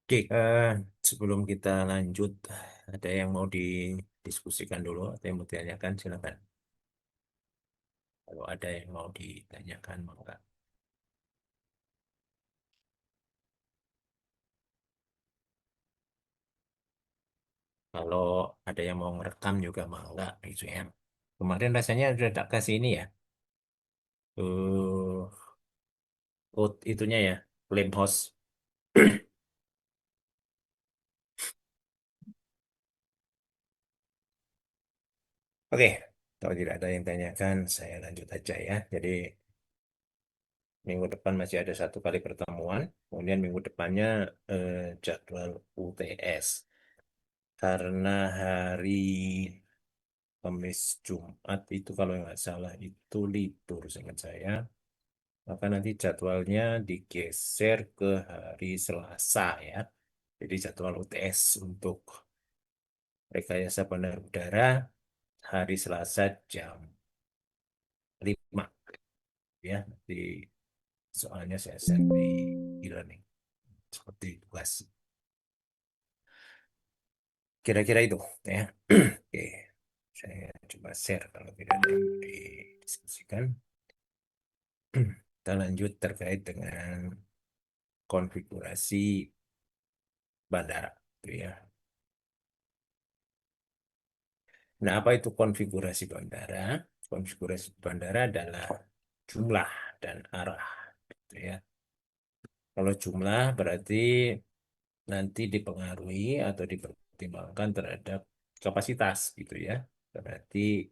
Oke, sebelum kita lanjut, ada yang mau didiskusikan dulu atau yang mau ditanyakan, silakan. Kalau ada yang mau ditanyakan, maka kalau ada yang mau merekam juga mangga gitu ya. Kemarin rasanya udah tak kasih ini ya, uh, code itunya ya, claim host. Oke, kalau tidak ada yang tanyakan, saya lanjut aja ya. Jadi minggu depan masih ada satu kali pertemuan, kemudian minggu depannya jadwal UTS. Karena hari Kamis Jumat itu kalau nggak salah itu libur seingat saya, maka nanti jadwalnya digeser ke hari Selasa ya. Jadi jadwal UTS untuk rekayasa bandar udara hari Selasa jam 5 ya. Di soalnya saya share di e-learning seperti tugas. Kira-kira itu ya. Oke, saya coba share kalau tidak ada yang mau didiskusikan. Kita lanjut terkait dengan konfigurasi bandara, gitu ya. Nah, apa itu konfigurasi bandara? Konfigurasi bandara adalah jumlah dan arah, gitu ya. Kalau jumlah berarti nanti dipengaruhi atau dipertimbangkan terhadap kapasitas, gitu ya. Berarti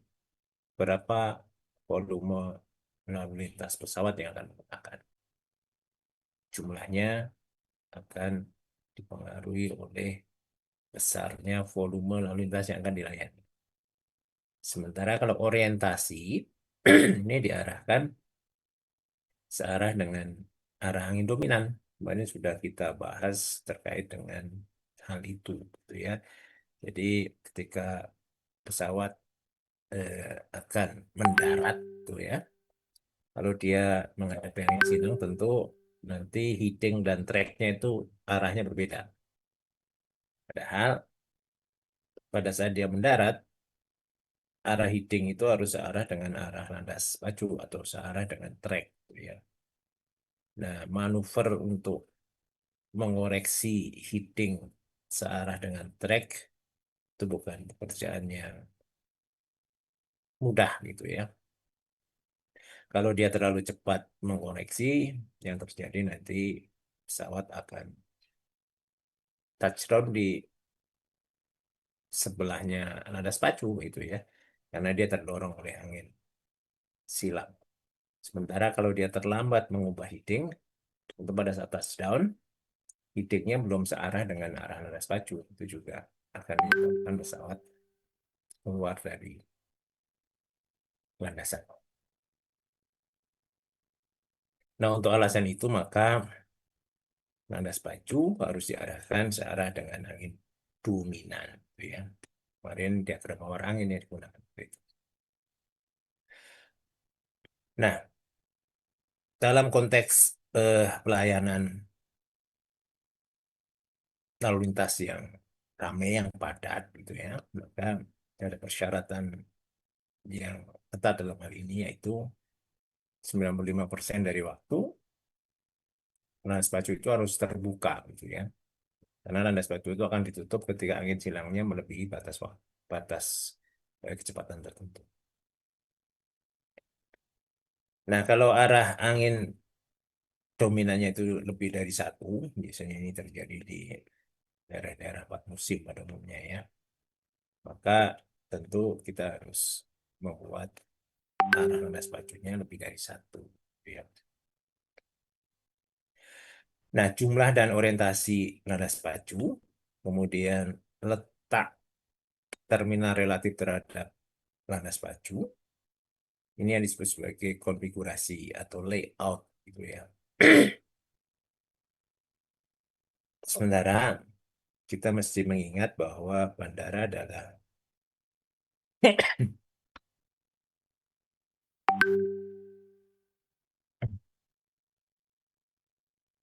berapa volume lalu lintas pesawat yang akan menggunakan. Jumlahnya akan dipengaruhi oleh besarnya volume lalu lintas yang akan dilayani. Sementara kalau orientasi ini diarahkan searah dengan arah angin dominan. Kemarin sudah kita bahas terkait dengan hal itu, gitu ya. Jadi ketika pesawat akan mendarat, tuh ya, kalau dia menghadapi angin silang, tentu nanti heading dan tracknya itu arahnya berbeda. Padahal pada saat dia mendarat, arah heading itu harus searah dengan arah landas pacu atau searah dengan track, gitu ya. Nah, manuver untuk mengoreksi heading searah dengan track itu bukan pekerjaan yang mudah gitu ya. Kalau dia terlalu cepat mengoreksi, yang terjadi nanti pesawat akan touchdown di sebelahnya landas pacu itu ya, karena dia terdorong oleh angin silang. Sementara kalau dia terlambat mengubah heading, untuk pada saat touchdown, headingnya belum searah dengan arah landas pacu, itu juga akan menyebabkan pesawat keluar dari landasan. Nah, untuk alasan itu maka landas pacu harus diarahkan searah dengan angin dominan, gitu ya. Kemarin diagram mawar angin yang digunakan. Gitu. Nah, dalam konteks pelayanan lalu lintas yang ramai, yang padat, gitu ya, maka ada persyaratan yang ketat dalam hal ini yaitu 95% dari waktu landas pacu itu harus terbuka, gitu ya. Karena landas pacu itu akan ditutup ketika angin silangnya melebihi batas kecepatan tertentu. Nah, kalau arah angin dominannya itu lebih dari satu, biasanya ini terjadi di daerah-daerah 4 musim pada umumnya ya, maka tentu kita harus membuat arah landas pacunya lebih dari satu. Ya. Nah, jumlah dan orientasi landas pacu, kemudian letak terminal relatif terhadap landas pacu, ini yang disebut sebagai konfigurasi atau layout gitu ya. Sementara kita mesti mengingat bahwa bandara adalah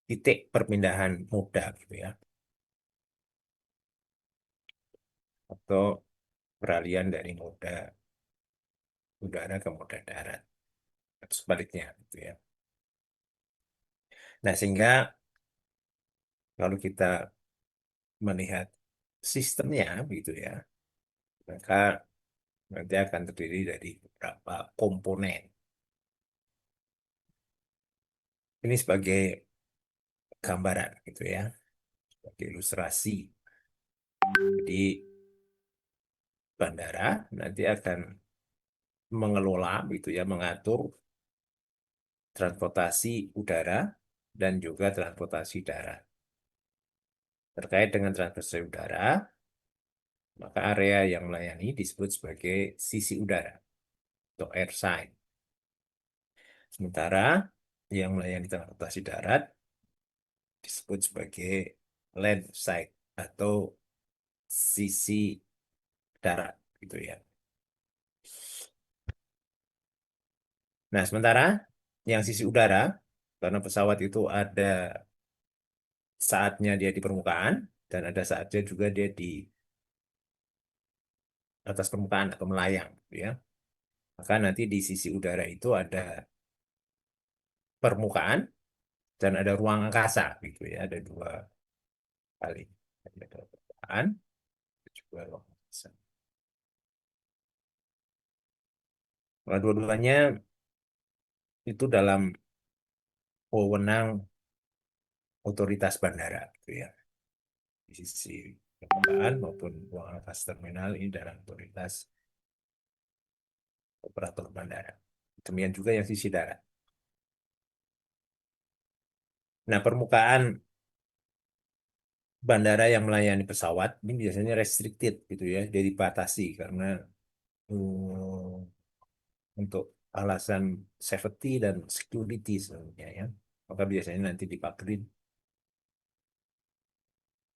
titik perpindahan moda gitu ya. atau peralihan dari moda udara ke moda darat atau sebaliknya gitu ya. Nah, sehingga kalau kita melihat sistemnya gitu ya, maka nanti akan terdiri dari beberapa komponen. Ini sebagai gambaran gitu ya, sebagai ilustrasi. Jadi bandara nanti akan mengelola gitu ya, mengatur transportasi udara dan juga transportasi darat. Terkait dengan transportasi udara, maka area yang melayani disebut sebagai sisi udara atau airside. Sementara yang melayani transportasi darat disebut sebagai landside atau sisi darat gitu ya. Nah, sementara yang sisi udara, karena pesawat itu ada saatnya dia di permukaan dan ada saatnya juga dia di atas permukaan atau melayang gitu ya. Maka nanti di sisi udara itu ada permukaan dan ada ruang angkasa gitu ya. Ada dua kali. Ada permukaan dan juga ruang angkasa. Nah, dua-duanya itu dalam wewenang otoritas bandara gitu ya. Di sisi permukaan maupun ruang angkasa terminal ini dalam otoritas operator bandara. Demikian juga yang sisi darat. Nah, permukaan bandara yang melayani pesawat ini biasanya restricted gitu ya, jadi dibatasi karena untuk alasan safety dan security sebenarnya ya. Maka biasanya nanti dipakerin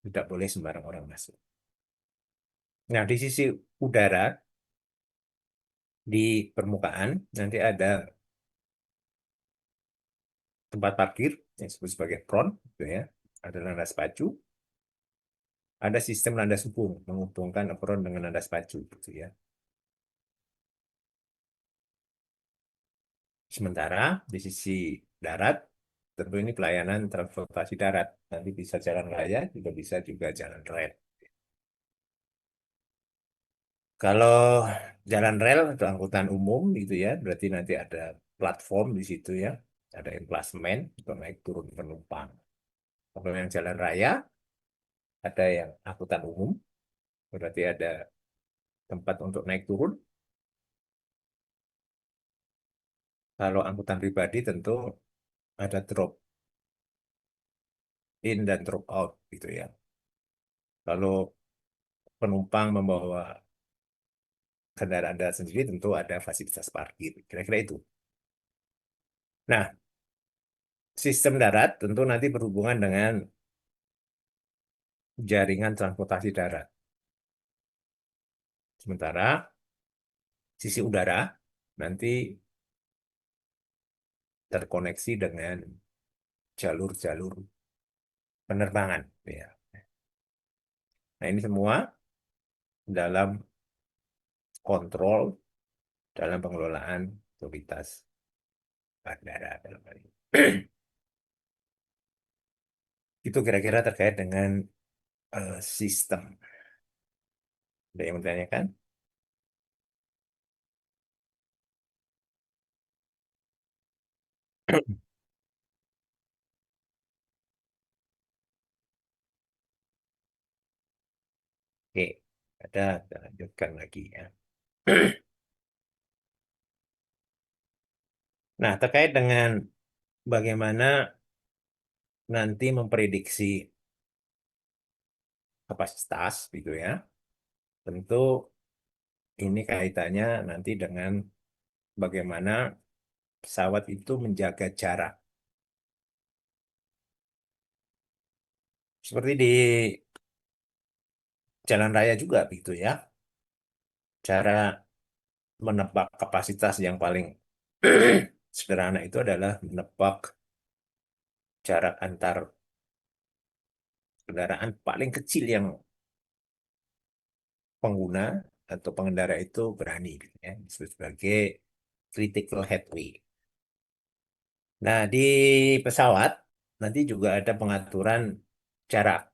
tidak boleh sembarang orang masuk. Nah, di sisi udara di permukaan nanti ada tempat parkir yang disebut sebagai pron gitu ya. Ada landas pacu, ada sistem landas hubung menghubungkan apron dengan landas pacu gitu ya. Sementara di sisi darat, tentu ini pelayanan transportasi darat. Nanti bisa jalan raya, juga bisa juga jalan rel. Kalau jalan rel atau angkutan umum gitu ya, berarti nanti ada platform di situ ya, ada emplacement untuk naik turun penumpang. Kalau yang jalan raya, ada yang angkutan umum, berarti ada tempat untuk naik turun. Kalau angkutan pribadi tentu ada drop in dan drop out gitu ya. Kalau penumpang membawa kendaraan Anda sendiri tentu ada fasilitas parkir. Kira-kira itu. Nah, sistem darat tentu nanti berhubungan dengan jaringan transportasi darat. Sementara sisi udara nanti terkoneksi dengan jalur-jalur penerbangan. Ya. Nah, ini semua dalam kontrol, dalam pengelolaan otoritas bandara dalam hal ini. Itu kira-kira terkait dengan sistem. Ada yang bertanyakan? Oke, kita lanjutkan lagi ya. Nah, terkait dengan bagaimana nanti memprediksi kapasitas gitu ya, tentu ini kaitannya nanti dengan bagaimana pesawat itu menjaga jarak. Seperti di jalan raya juga gitu ya. Cara menebak kapasitas yang paling sederhana itu adalah menebak jarak antar kendaraan paling kecil yang pengguna atau pengendara itu berani, gitu ya, disebut sebagai critical headway. Nah, di pesawat nanti juga ada pengaturan jarak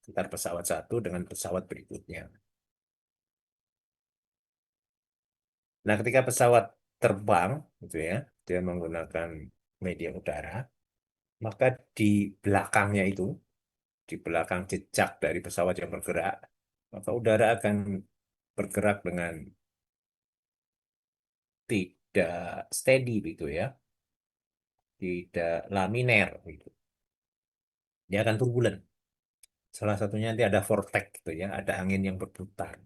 antar pesawat satu dengan pesawat berikutnya. Nah, ketika pesawat terbang, gitu ya, dia menggunakan media udara, maka di belakangnya itu, di belakang jejak dari pesawat yang bergerak, maka udara akan bergerak dengan tidak steady, gitu ya, tidak laminer, gitu. Dia akan turbulen. Salah satunya nanti ada vortex, gitu ya, ada angin yang berputar.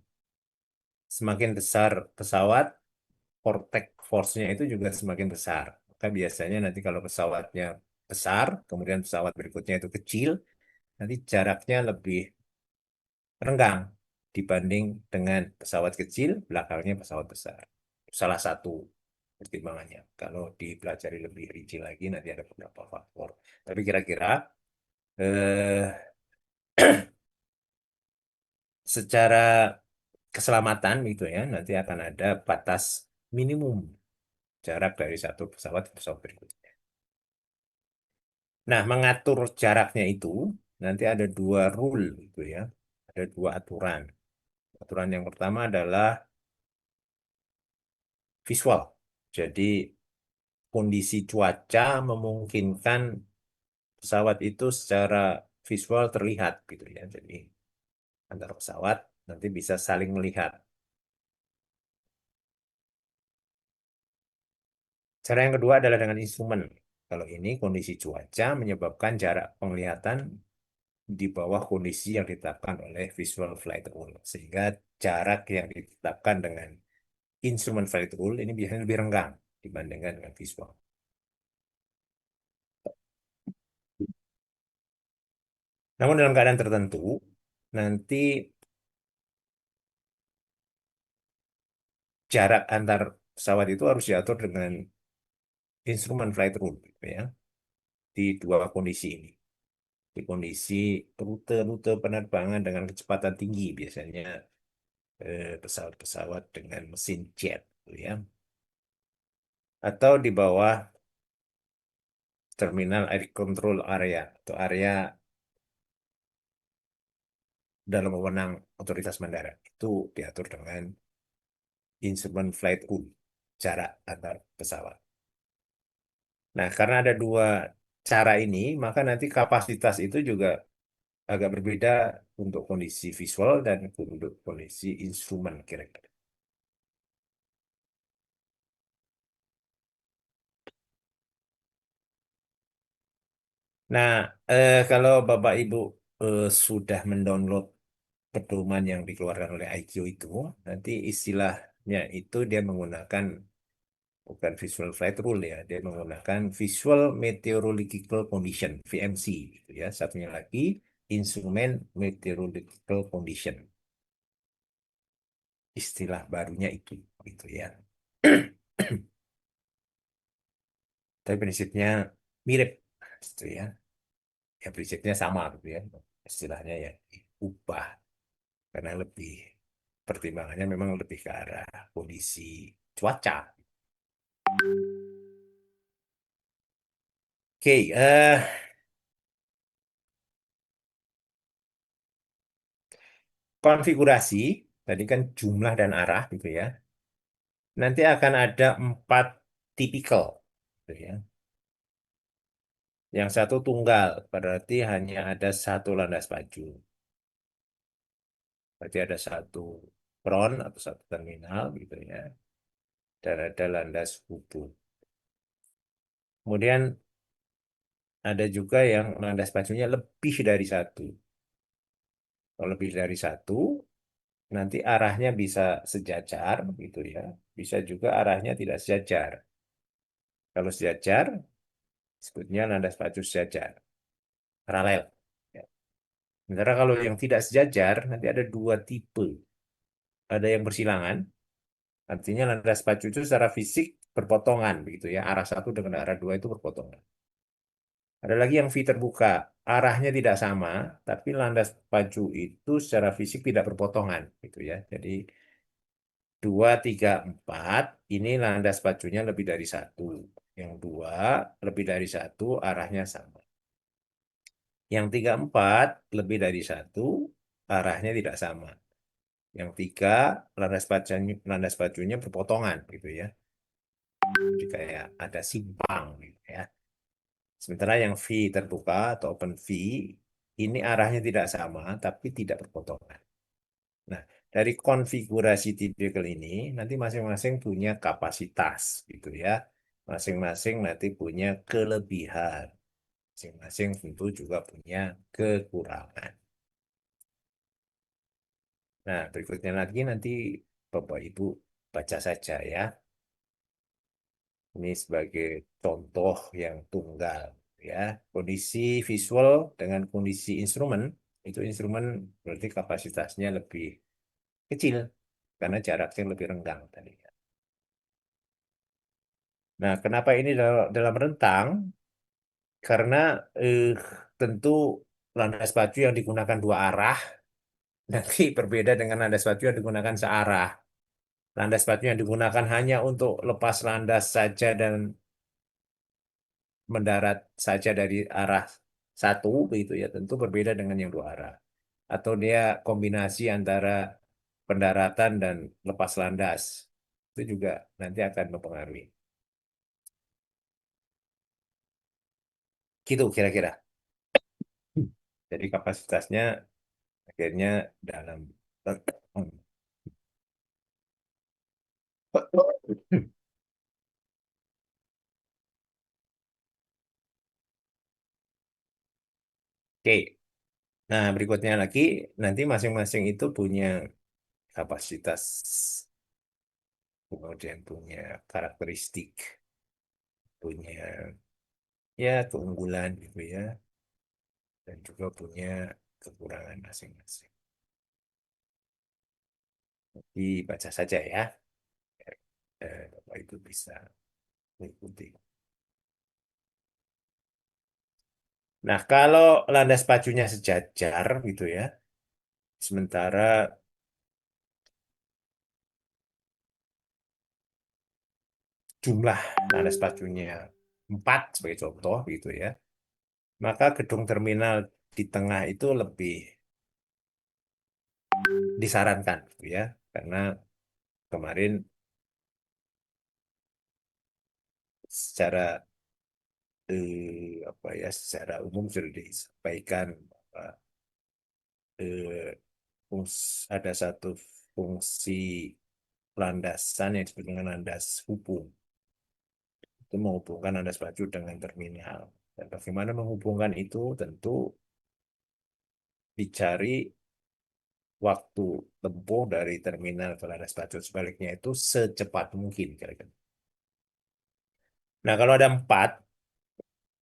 Semakin besar pesawat, vortex force-nya itu juga semakin besar. Maka biasanya nanti kalau pesawatnya besar, kemudian pesawat berikutnya itu kecil, nanti jaraknya lebih renggang dibanding dengan pesawat kecil, belakangnya pesawat besar. Salah satu pertimbangannya. Kalau dipelajari lebih rinci lagi, nanti ada beberapa faktor. Tapi kira-kira eh, secara keselamatan gitu ya, nanti akan ada batas minimum jarak dari satu pesawat ke pesawat berikutnya. Nah, mengatur jaraknya itu nanti ada dua rule gitu ya. Ada dua aturan. Aturan yang pertama adalah visual. Jadi kondisi cuaca memungkinkan pesawat itu secara visual terlihat gitu ya. Jadi antar pesawat nanti bisa saling melihat. Cara yang kedua adalah dengan instrumen. Kalau ini kondisi cuaca menyebabkan jarak penglihatan di bawah kondisi yang ditetapkan oleh visual flight rule. Sehingga jarak yang ditetapkan dengan instrumen flight rule ini biasanya lebih renggang dibandingkan dengan visual. Namun dalam keadaan tertentu, nanti jarak antar pesawat itu harus diatur dengan instrumen flight rule, gitu ya, di dua kondisi ini. Di kondisi rute-rute penerbangan dengan kecepatan tinggi, biasanya pesawat-pesawat dengan mesin jet, gitu ya, atau di bawah terminal air control area atau area dalam wewenang otoritas bandara. Itu diatur dengan instrument flight rule, jarak antar pesawat. Nah, karena ada dua cara ini, maka nanti kapasitas itu juga agak berbeda untuk kondisi visual dan untuk kondisi instrumen kira-kira. Nah, kalau Bapak Ibu sudah mendownload pedoman yang dikeluarkan oleh IQ itu, nanti istilahnya itu dia menggunakan bukan visual flight rule ya, dia menggunakan visual meteorological condition (VMC) gitu ya. Satunya lagi instrumen meteorological condition. Istilah barunya itu gitu ya. Tapi prinsipnya mirip gitu ya. Ya prinsipnya sama gitu ya. Istilahnya ya diubah karena lebih pertimbangannya memang lebih ke arah kondisi cuaca. Oke, konfigurasi tadi kan jumlah dan arah gitu ya. Nanti akan ada 4 tipikal, gitu ya. Yang satu tunggal, berarti hanya ada satu landas pacu. Berarti ada satu front atau satu terminal, gitu ya. Dan ada landas hubung. Kemudian ada juga yang landas pacunya lebih dari satu. Kalau lebih dari satu, nanti arahnya bisa sejajar, gitu ya. Bisa juga arahnya tidak sejajar. Kalau sejajar, sebutnya landas pacu sejajar, paralel. Ya. Sementara kalau yang tidak sejajar, nanti ada dua tipe. Ada yang bersilangan, artinya landas pacu itu secara fisik berpotongan, begitu ya. Arah satu dengan arah dua itu berpotongan. Ada lagi yang V terbuka, arahnya tidak sama, tapi landas pacu itu secara fisik tidak berpotongan, gitu ya. Jadi 2, 3, 4, ini landas pacunya lebih dari satu. Yang dua, lebih dari satu, arahnya sama. Yang 3, 4, lebih dari satu, arahnya tidak sama. Yang tiga, landas pacunya berpotongan, gitu ya. Jadi kayak ada simpang, gitu ya. Sementara yang V terbuka atau open V, ini arahnya tidak sama, tapi tidak berpotongan. Nah, dari konfigurasi tipikal ini, nanti masing-masing punya kapasitas, gitu ya. Masing-masing nanti punya kelebihan. Masing-masing tentu juga punya kekurangan. Nah, berikutnya lagi nanti Bapak Ibu baca saja ya. Ini sebagai contoh yang tunggal ya. Kondisi visual dengan kondisi instrumen, itu instrumen berarti kapasitasnya lebih kecil karena jaraknya lebih renggang tadi. Nah, kenapa ini dalam rentang? Karena eh, tentu landas pacu yang digunakan dua arah nanti berbeda dengan landas pacu yang digunakan searah. Landas pacu yang digunakan hanya untuk lepas landas saja dan mendarat saja dari arah satu, begitu ya, tentu berbeda dengan yang dua arah. Atau dia kombinasi antara pendaratan dan lepas landas. Itu juga nanti akan mempengaruhi. Gitu kira-kira. Jadi kapasitasnya akhirnya dalam. Oke, nah berikutnya lagi nanti masing-masing itu punya kapasitas, kemudian punya karakteristik, punya ya keunggulan gitu ya, dan juga punya kekurangan masing-masing. Dibaca saja ya, Bapak itu bisa mengikuti. Nah, kalau landas pacunya sejajar gitu ya, sementara jumlah landas pacunya 4 sebagai contoh gitu ya, maka gedung terminal di tengah itu lebih disarankan gitu ya, karena kemarin secara apa ya, secara umum sudah disampaikan bahwa ada satu fungsi landasan yang disebut dengan landas hubung. Itu menghubungkan landas pacu dengan terminal. Dan bagaimana menghubungkan itu tentu dicari waktu tempuh dari terminal ke landas pacu sebaliknya itu secepat mungkin kira-kira. Nah, kalau ada 4,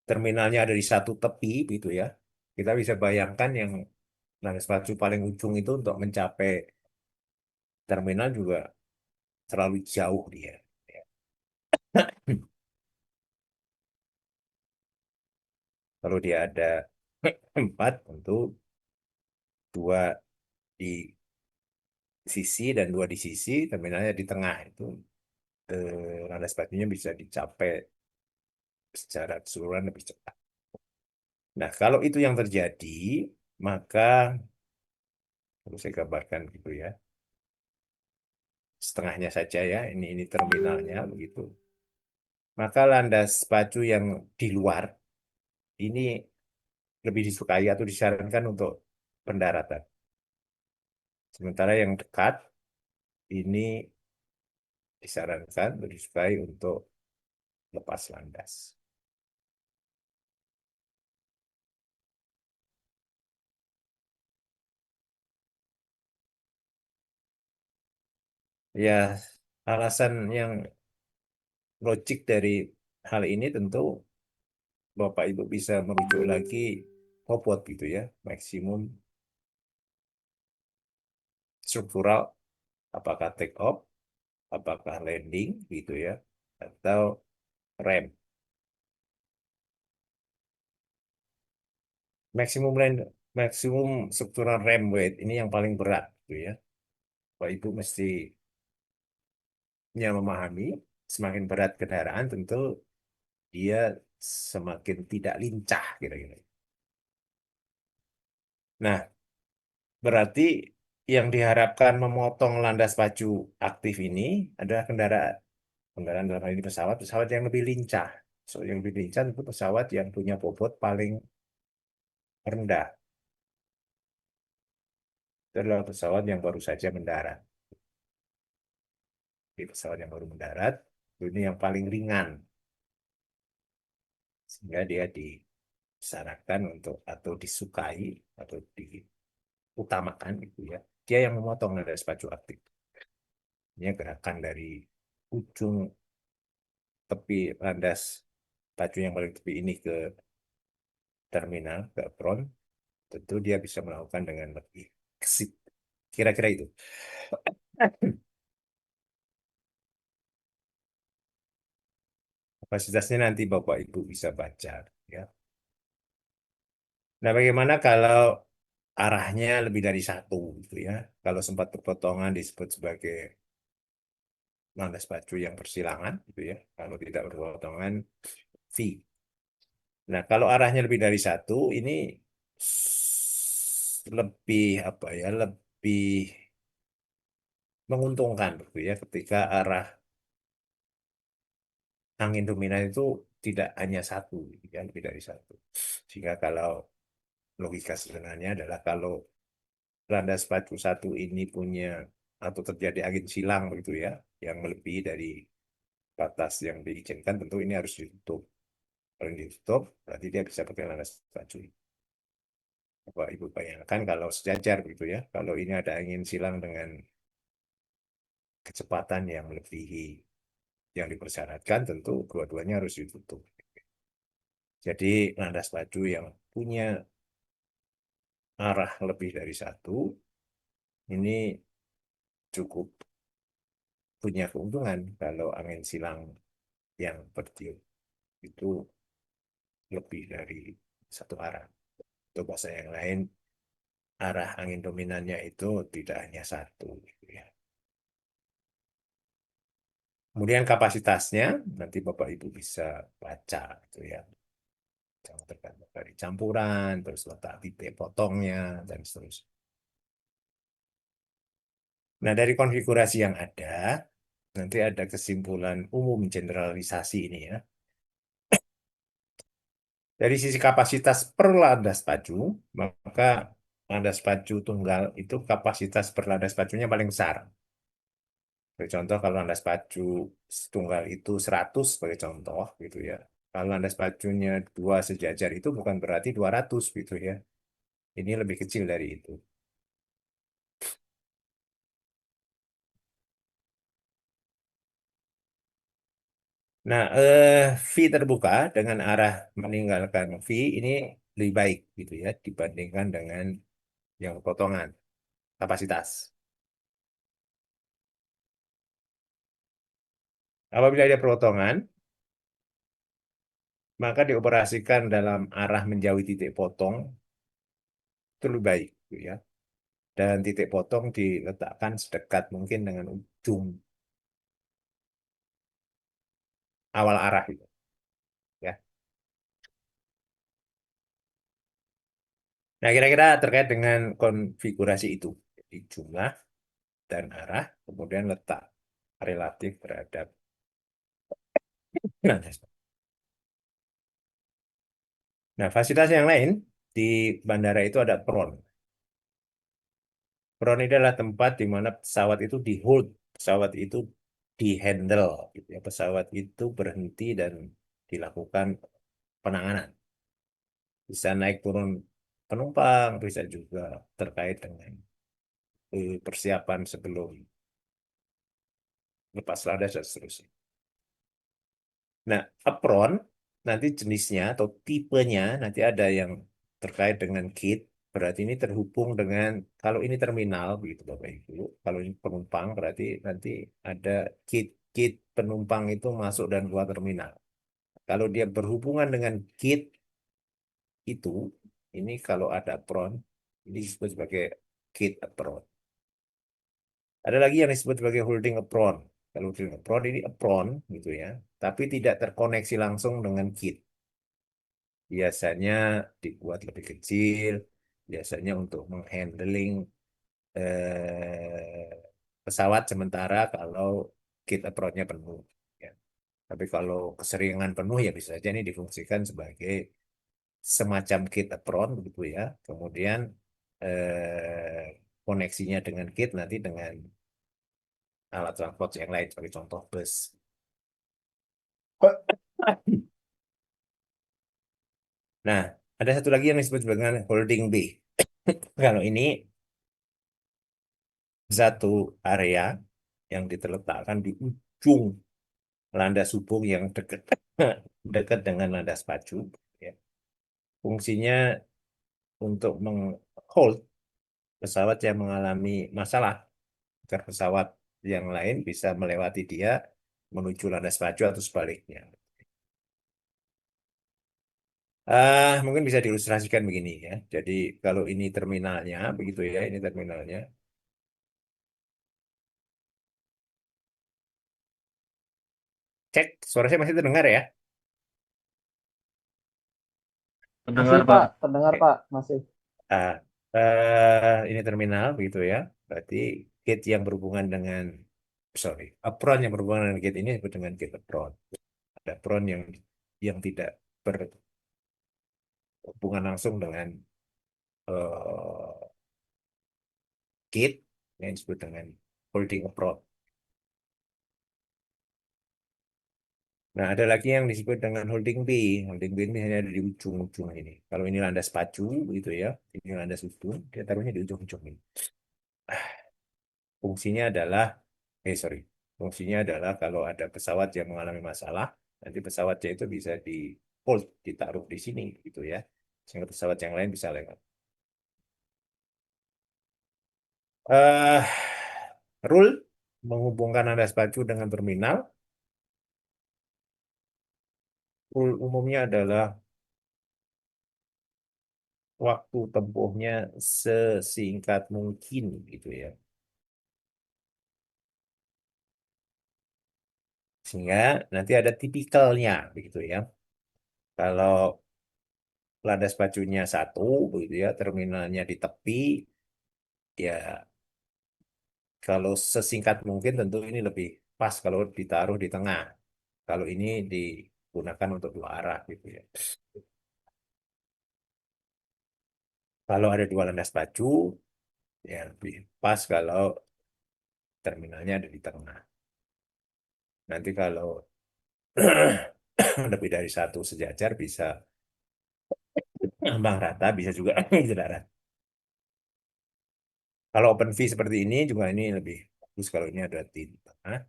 terminalnya ada di satu tepi gitu ya. Kita bisa bayangkan yang landas pacu paling ujung itu untuk mencapai terminal juga terlalu jauh dia. Ya. Kalau dia ada 4, tentu 2 di sisi dan 2 di sisi, terminalnya di tengah itu landas pacunya bisa dicapai secara keseluruhan lebih cepat. Nah, kalau itu yang terjadi, maka perlu saya gambarkan gitu ya. Setengahnya saja ya, ini terminalnya begitu. Maka landas pacu yang di luar ini lebih disukai atau disarankan untuk pendaratan. Sementara yang dekat ini disarankan atau disukai untuk lepas landas. Ya, alasan yang logik dari hal ini tentu Bapak Ibu bisa merujuk lagi bobot gitu ya, maksimum struktural, apakah take off, apakah landing gitu ya, atau rem. maksimum maksimum struktural rem weight ini yang paling berat, gitu ya. Pak Ibu mestinya memahami semakin berat kendaraan tentu dia semakin tidak lincah kira-kira. Nah, berarti yang diharapkan memotong landas pacu aktif ini adalah kendaraan. Kendaraan dalam hal ini pesawat, pesawat yang lebih lincah. So, yang lebih lincah itu pesawat yang punya bobot paling rendah. Itu adalah pesawat yang baru saja mendarat. Di pesawat yang baru mendarat, ini yang paling ringan. Sehingga dia disarankan untuk atau disukai atau diutamakan gitu ya. Dia yang memotong landas pacu aktif. Ini gerakan dari ujung tepi landas pacu yang paling tepi ini ke terminal, ke apron, tentu dia bisa melakukan dengan lebih gesit. Kira-kira itu. Kapasitasnya nanti Bapak Ibu bisa baca. Ya. Nah, bagaimana kalau arahnya lebih dari satu, gitu ya? Kalau sempat berpotongan disebut sebagai landas pacu yang bersilangan, gitu ya. Kalau tidak berpotongan, V. Nah, kalau arahnya lebih dari satu, ini lebih apa ya? Lebih menguntungkan, gitu ya, ketika arah angin dominan itu tidak hanya satu, gitu ya, lebih dari satu. Sehingga kalau logika sederhananya adalah kalau landas pacu satu ini punya atau terjadi angin silang begitu ya, yang melebihi dari batas yang diizinkan, tentu ini harus ditutup. Kalau ini ditutup, berarti dia bisa pakai landas pacu. Bapak Ibu bayangkan kalau sejajar begitu ya, kalau ini ada angin silang dengan kecepatan yang melebihi yang dipersyaratkan, tentu dua-duanya harus ditutup. Jadi landas pacu yang punya arah lebih dari satu, ini cukup punya keuntungan kalau angin silang yang bertiup itu lebih dari satu arah. Atau bahasa yang lain, arah angin dominannya itu tidak hanya satu, gitu ya. Kemudian kapasitasnya nanti Bapak Ibu bisa baca, gitu ya. Tergantung dari campuran, terus letak titik potongnya, dan seterusnya. Nah, dari konfigurasi yang ada, nanti ada kesimpulan umum generalisasi ini ya. Dari sisi kapasitas per landas pacu, maka landas pacu tunggal itu kapasitas per landas pacunya paling besar. Sebagai contoh, kalau landas pacu tunggal itu 100 sebagai contoh gitu ya. Kalau landas pacunya dua sejajar itu bukan berarti 200 gitu ya. Ini lebih kecil dari itu. Nah, V terbuka dengan arah meninggalkan V ini lebih baik gitu ya dibandingkan dengan yang potongan kapasitas. Apabila ada potongan, maka dioperasikan dalam arah menjauhi titik potong itu lebih baik gitu ya. Dan titik potong diletakkan sedekat mungkin dengan ujung awal arah itu ya. Nah, kira-kira terkait dengan konfigurasi itu, jadi jumlah dan arah, kemudian letak relatif terhadap nah, nah, fasilitas yang lain di bandara itu ada peron. Peron ini adalah tempat di mana pesawat itu di hold, pesawat itu di handle, gitu ya. Pesawat itu berhenti dan dilakukan penanganan. Bisa naik turun penumpang, bisa juga terkait dengan persiapan sebelum lepas landas dan seterusnya. Nah, apron nanti jenisnya atau tipenya nanti ada yang terkait dengan gate. Berarti ini terhubung dengan kalau ini terminal begitu Bapak Ibu. Kalau ini penumpang berarti nanti ada gate penumpang itu masuk dan keluar terminal. Kalau dia berhubungan dengan gate itu ini kalau ada apron, ini disebut sebagai kit apron. Ada lagi yang disebut sebagai holding apron. Kalau holding apron ini apron gitu ya, tapi tidak terkoneksi langsung dengan kit. Biasanya dibuat lebih kecil, biasanya untuk menghandling eh, pesawat sementara kalau kit apronnya penuh. Ya. Tapi kalau keseringan penuh ya bisa saja ini difungsikan sebagai semacam kit apron begitu ya. Kemudian koneksinya dengan kit nanti dengan alat transport yang lain sebagai contoh bus. Nah, ada satu lagi yang disebut dengan holding bay. Kalau ini satu area yang diletakkan di ujung landas hubung yang dekat dekat dengan landas pacu. Ya. Fungsinya untuk menghold pesawat yang mengalami masalah agar pesawat yang lain bisa melewati dia menuju landas pacu atau sebaliknya. Mungkin bisa diilustrasikan begini ya. Jadi kalau ini terminalnya, begitu ya, ini terminalnya. Cek, suara saya masih terdengar ya? Masih Mendengar, Pak, Pak. terdengar Oke. Pak, masih. Ah, ini terminal, begitu ya. Berarti gate yang berhubungan dengan, sorry, apron yang berhubungan dengan gate ini disebut dengan gate apron. Ada apron yang tidak berhubungan langsung dengan eh, gate yang disebut dengan holding apron. Nah, ada lagi yang disebut dengan holding bay. Holding bay ini hanya ada di ujung-ujung ini. Kalau ini landas pacu, gitu ya. Ini landas ujung, dia taruhnya di ujung-ujung ini. Fungsinya adalah, sorry. Fungsinya adalah kalau ada pesawat yang mengalami masalah, nanti pesawatnya itu bisa di hold, ditaruh di sini, gitu ya. Sehingga pesawat yang lain bisa lewat. eh Rule menghubungkan landas pacu dengan terminal, rule umumnya adalah waktu tempuhnya sesingkat mungkin, gitu ya. Sehingga nanti ada tipikalnya begitu ya. Kalau landas pacunya satu begitu ya, terminalnya di tepi, ya kalau sesingkat mungkin tentu ini lebih pas kalau ditaruh di tengah. Kalau ini digunakan untuk dua arah gitu ya. Kalau ada dua landas pacu, ya lebih pas kalau terminalnya ada di tengah. Nanti kalau lebih dari satu sejajar bisa ambang rata, bisa juga tidak rata. Kalau open V seperti ini juga ini lebih bagus kalau ini ada di tengah.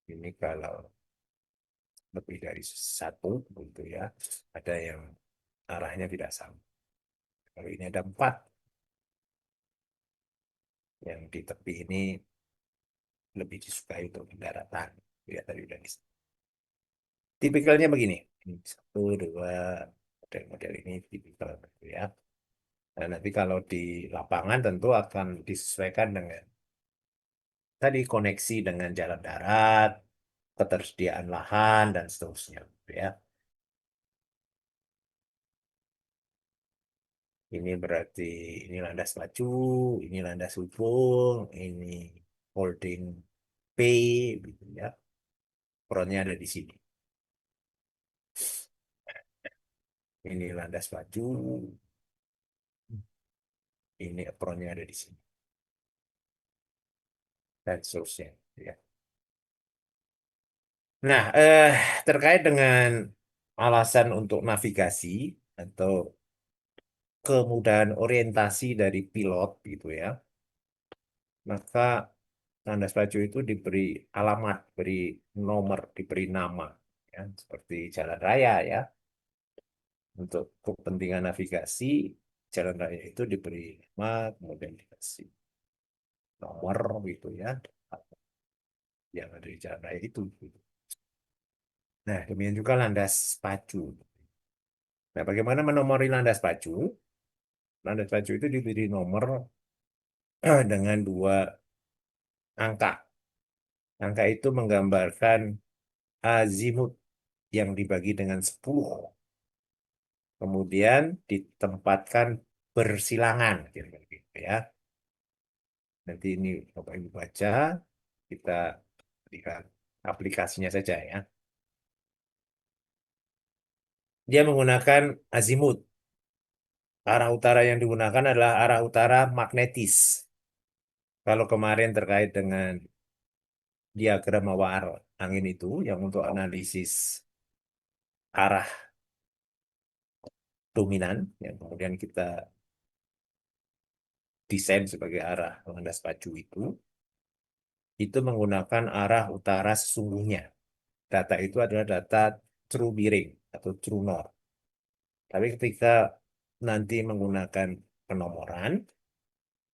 Ini kalau lebih dari satu, gitu ya, ada yang arahnya tidak sama. Kalau ini ada empat, yang di tepi ini lebih disukai untuk pendaratan. Ya, tadi udah tipikalnya begini. Ini satu, dua, model-model ini tipikal, gitu ya. Nah, nanti kalau di lapangan tentu akan disesuaikan dengan tadi koneksi dengan jalan darat, ketersediaan lahan, dan seterusnya, gitu ya. Ini berarti ini landas pacu, ini landas hubung, ini holding P, gitu ya. Peronnya ada di sini. Ini landas pacu, ini peronnya ada di sini. Dan seterusnya, gitu ya. Nah, terkait dengan alasan untuk navigasi atau kemudahan orientasi dari pilot, gitu ya, maka landas pacu itu diberi alamat, beri nomor, diberi nama, ya, seperti jalan raya ya. Untuk kepentingan navigasi, jalan raya itu diberi nama, kemudian dikasih nomor gitu ya, yang ada di jalan raya itu. Gitu. Nah, demikian juga landas pacu. Nah, bagaimana menomori landas pacu? Landas pacu itu diberi nomor dengan dua angka. Angka itu menggambarkan azimut yang dibagi dengan 10. Kemudian ditempatkan bersilangan. Kira-kira gitu ya. Nanti ini Bapak Ibu baca, kita lihat aplikasinya saja ya. Dia menggunakan azimut. Arah utara yang digunakan adalah arah utara magnetis. Kalau kemarin terkait dengan diagram mawar angin itu, yang untuk analisis arah dominan, yang kemudian kita desain sebagai arah landas pacu itu menggunakan arah utara sesungguhnya. Data itu adalah data true bearing atau true north. Tapi ketika nanti menggunakan penomoran,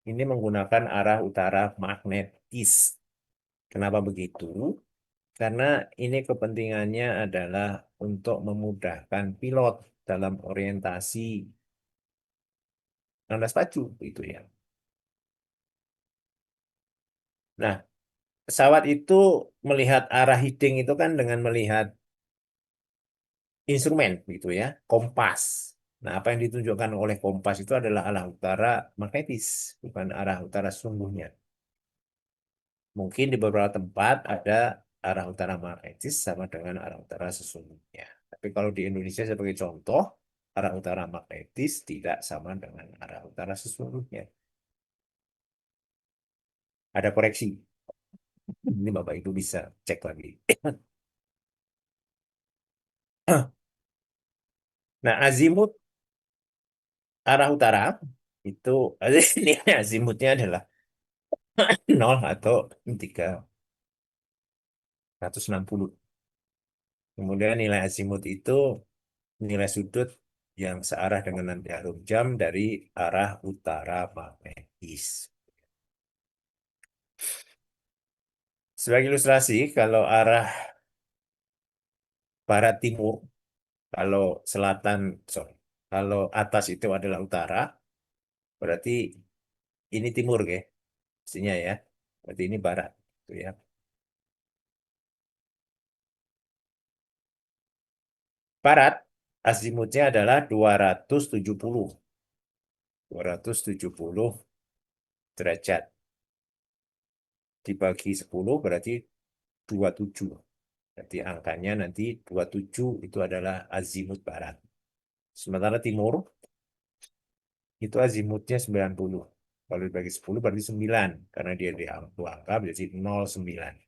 ini menggunakan arah utara magnetis. Kenapa begitu? Karena ini kepentingannya adalah untuk memudahkan pilot dalam orientasi landas pacu itu ya. Nah, pesawat itu melihat arah heading itu kan dengan melihat instrumen gitu ya, kompas. Nah, apa yang ditunjukkan oleh kompas itu adalah arah utara magnetis, bukan arah utara sungguhnya. Mungkin di beberapa tempat ada arah utara magnetis sama dengan arah utara sesungguhnya. Tapi kalau di Indonesia sebagai contoh, arah utara magnetis tidak sama dengan arah utara sesungguhnya. Ada koreksi. Ini Bapak Ibu bisa cek lagi. Nah, azimut arah utara itu ini azimutnya adalah 0 atau 360. Kemudian nilai azimut itu nilai sudut yang searah dengan nanti jarum jam dari arah utara magnetis. Sebagai ilustrasi, kalau arah barat timur, kalau selatan, sorry, kalau atas itu adalah utara, berarti ini timur, ya, pastinya ya. Berarti ini barat, gitu ya. Barat, azimutnya adalah 270. 270 derajat. Dibagi 10 berarti 27. Jadi angkanya nanti 27 itu adalah azimut barat. Sementara timur itu azimutnya 90. Kalau dibagi 10 berarti 9. Karena dia di angka berarti 0,9.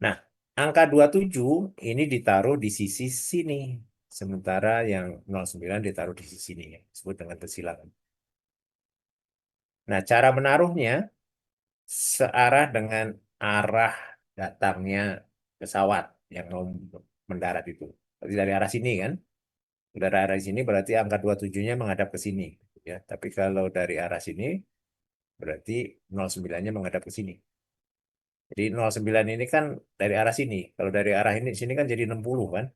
Nah, angka 27 ini ditaruh di sisi sini. Sementara yang 0,9 ditaruh di sisi sini. Disebut dengan persilangan. Nah, cara menaruhnya searah dengan arah datangnya pesawat yang mau mendarat itu. Berarti dari arah sini kan. Dari arah sini berarti angka 27-nya menghadap ke sini. Ya, tapi kalau dari arah sini berarti 09-nya menghadap ke sini. Jadi 09 ini kan dari arah sini. Kalau dari arah ini sini kan jadi 60 kan.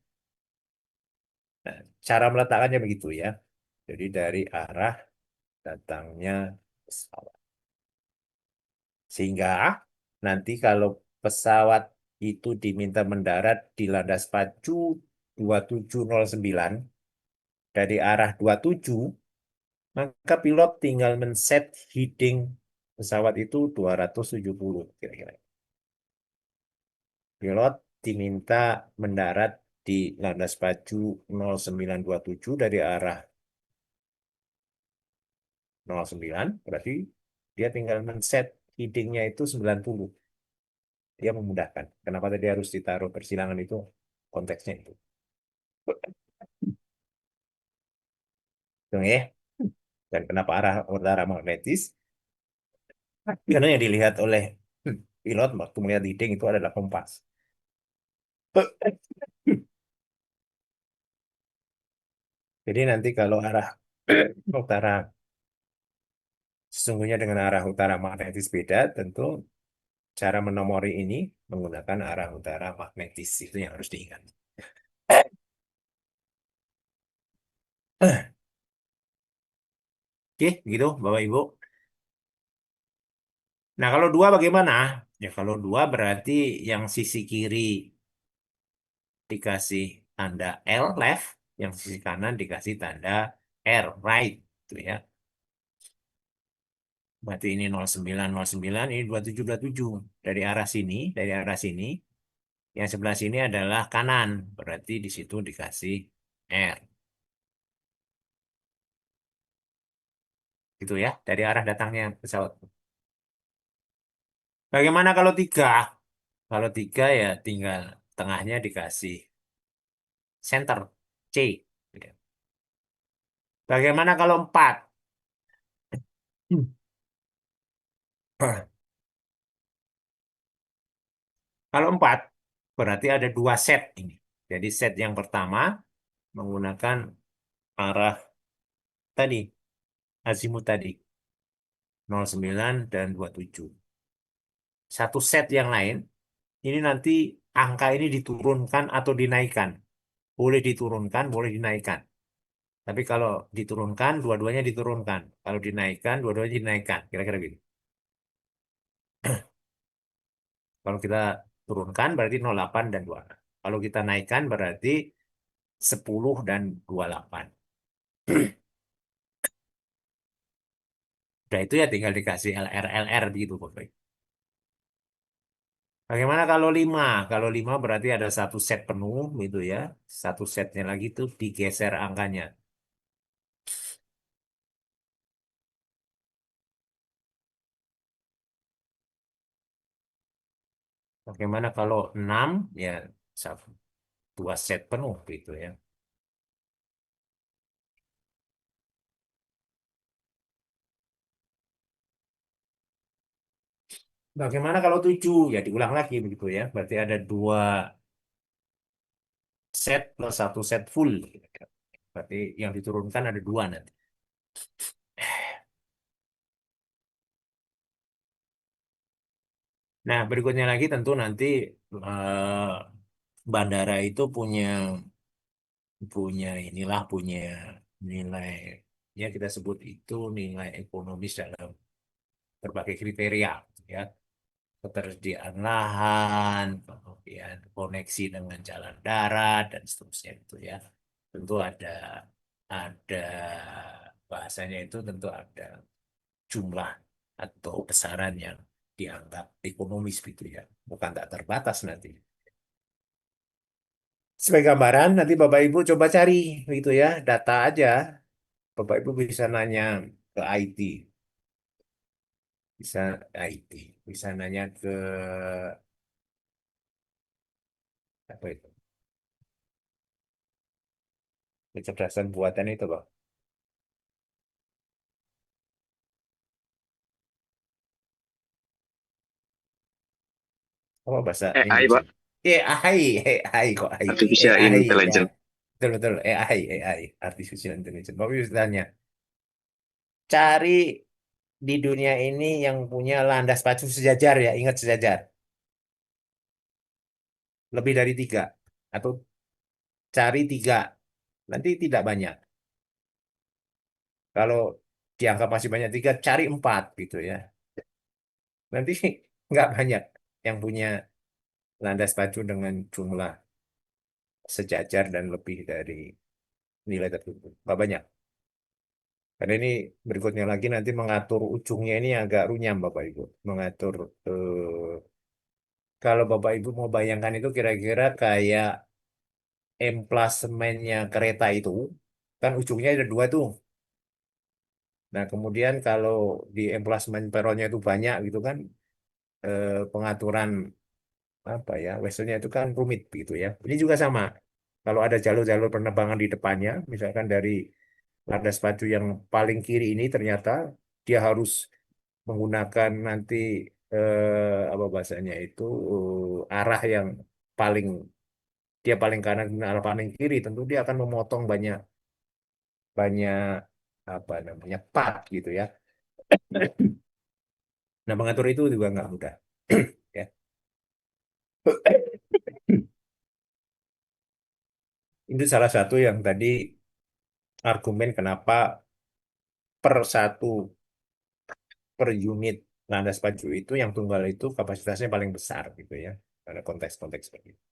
Nah, cara meletakkannya begitu ya. Jadi dari arah datangnya pesawat. Sehingga nanti kalau pesawat itu diminta mendarat di landas pacu 2709 dari arah 27, maka pilot tinggal men-set heading pesawat itu 270 kira-kira. Pilot diminta mendarat di landas pacu 0927 dari arah 09, berarti dia tinggal men-set headingnya itu 90. Dia memudahkan. Kenapa tadi harus ditaruh persilangan itu? Konteksnya itu. Dong ya. Dan kenapa arah utara magnetis? Karena yang dilihat oleh pilot waktu melihat heading itu adalah kompas. Jadi nanti kalau arah utara sesungguhnya dengan arah utara magnetis beda, tentu cara menomori ini menggunakan arah utara magnetis. Itu yang harus diingat. Oke, gitu Bapak Ibu. Nah, kalau dua bagaimana? Ya, kalau dua berarti yang sisi kiri dikasih tanda L left, yang sisi kanan dikasih tanda R right, gitu ya. Berarti ini 0909, ini 2727. Dari arah sini, yang sebelah sini adalah kanan. Berarti di situ dikasih R. Gitu ya, dari arah datangnya pesawat. Bagaimana kalau tiga? Kalau tiga ya tinggal tengahnya dikasih center, C. Bagaimana kalau empat? Hmm. Kalau empat, berarti ada dua set ini. Jadi set yang pertama menggunakan arah tadi, azimut tadi, 09 dan 27. Satu set yang lain, ini nanti angka ini diturunkan atau dinaikkan. Boleh diturunkan, boleh dinaikkan. Tapi kalau diturunkan, dua-duanya diturunkan. Kalau dinaikkan, dua-duanya dinaikkan. Kira-kira gitu. Kalau kita turunkan berarti 08 dan 26. Kalau kita naikkan berarti 10 dan 28. Udah itu ya tinggal dikasih LR begitu Bapak. Bagaimana kalau 5? Kalau 5 berarti ada satu set penuh gitu ya. Satu setnya lagi tuh digeser angkanya. Bagaimana kalau 6? Ya satu, dua set penuh gitu ya. Bagaimana kalau 7? Ya diulang lagi begitu ya. Berarti ada dua set plus satu set full. Berarti yang diturunkan ada dua nanti. Nah, berikutnya lagi tentu nanti bandara itu punya punya punya nilai, ya kita sebut itu nilai ekonomis dalam berbagai kriteria, ya, ketersediaan lahan, kemudian koneksi dengan jalan darat dan seterusnya itu ya. Tentu ada bahasanya itu tentu ada jumlah atau besaran yang dianggap ekonomis gitu ya, bukan tak terbatas nanti. Sebagai gambaran, nanti Bapak Ibu coba cari gitu ya, data aja. Bapak Ibu bisa nanya ke IT, bisa IT, bisa nanya ke apa itu, kecerdasan buatan itu, Bang. Apa bahasa AI, Indonesia? Pak. AI, AI kok AI, Artificial AI ya. Intelligence. Betul betul AI, artificial intelligence. Bapak Ibu bisa tanya, cari di dunia ini yang punya landas pacu sejajar ya, ingat sejajar, lebih dari tiga atau cari tiga, nanti tidak banyak. Kalau dianggap masih banyak tiga, cari empat gitu ya. Nanti nggak banyak yang punya landas pacu dengan jumlah sejajar dan lebih dari nilai tertentu. Nggak banyak. Karena ini berikutnya lagi nanti mengatur ujungnya ini agak runyam Bapak Ibu. Mengatur kalau Bapak Ibu mau bayangkan itu kira-kira kayak emplasemennya kereta itu, kan ujungnya ada dua tuh. Nah, kemudian kalau di emplasemen peronnya itu banyak gitu kan, pengaturan apa ya, wesselnya itu kan rumit gitu ya. Ini juga sama. Kalau ada jalur-jalur penerbangan di depannya, misalkan dari landas pacu yang paling kiri ini ternyata dia harus menggunakan nanti apa bahasanya itu arah yang paling dia paling kanan dan arah paling kiri, tentu dia akan memotong banyak banyak apa namanya part gitu ya. Nah, mengatur itu juga nggak mudah. Ya. Itu salah satu yang tadi argumen kenapa per satu per unit landas pacu itu yang tunggal itu kapasitasnya paling besar gitu ya. Pada konteks-konteks seperti itu.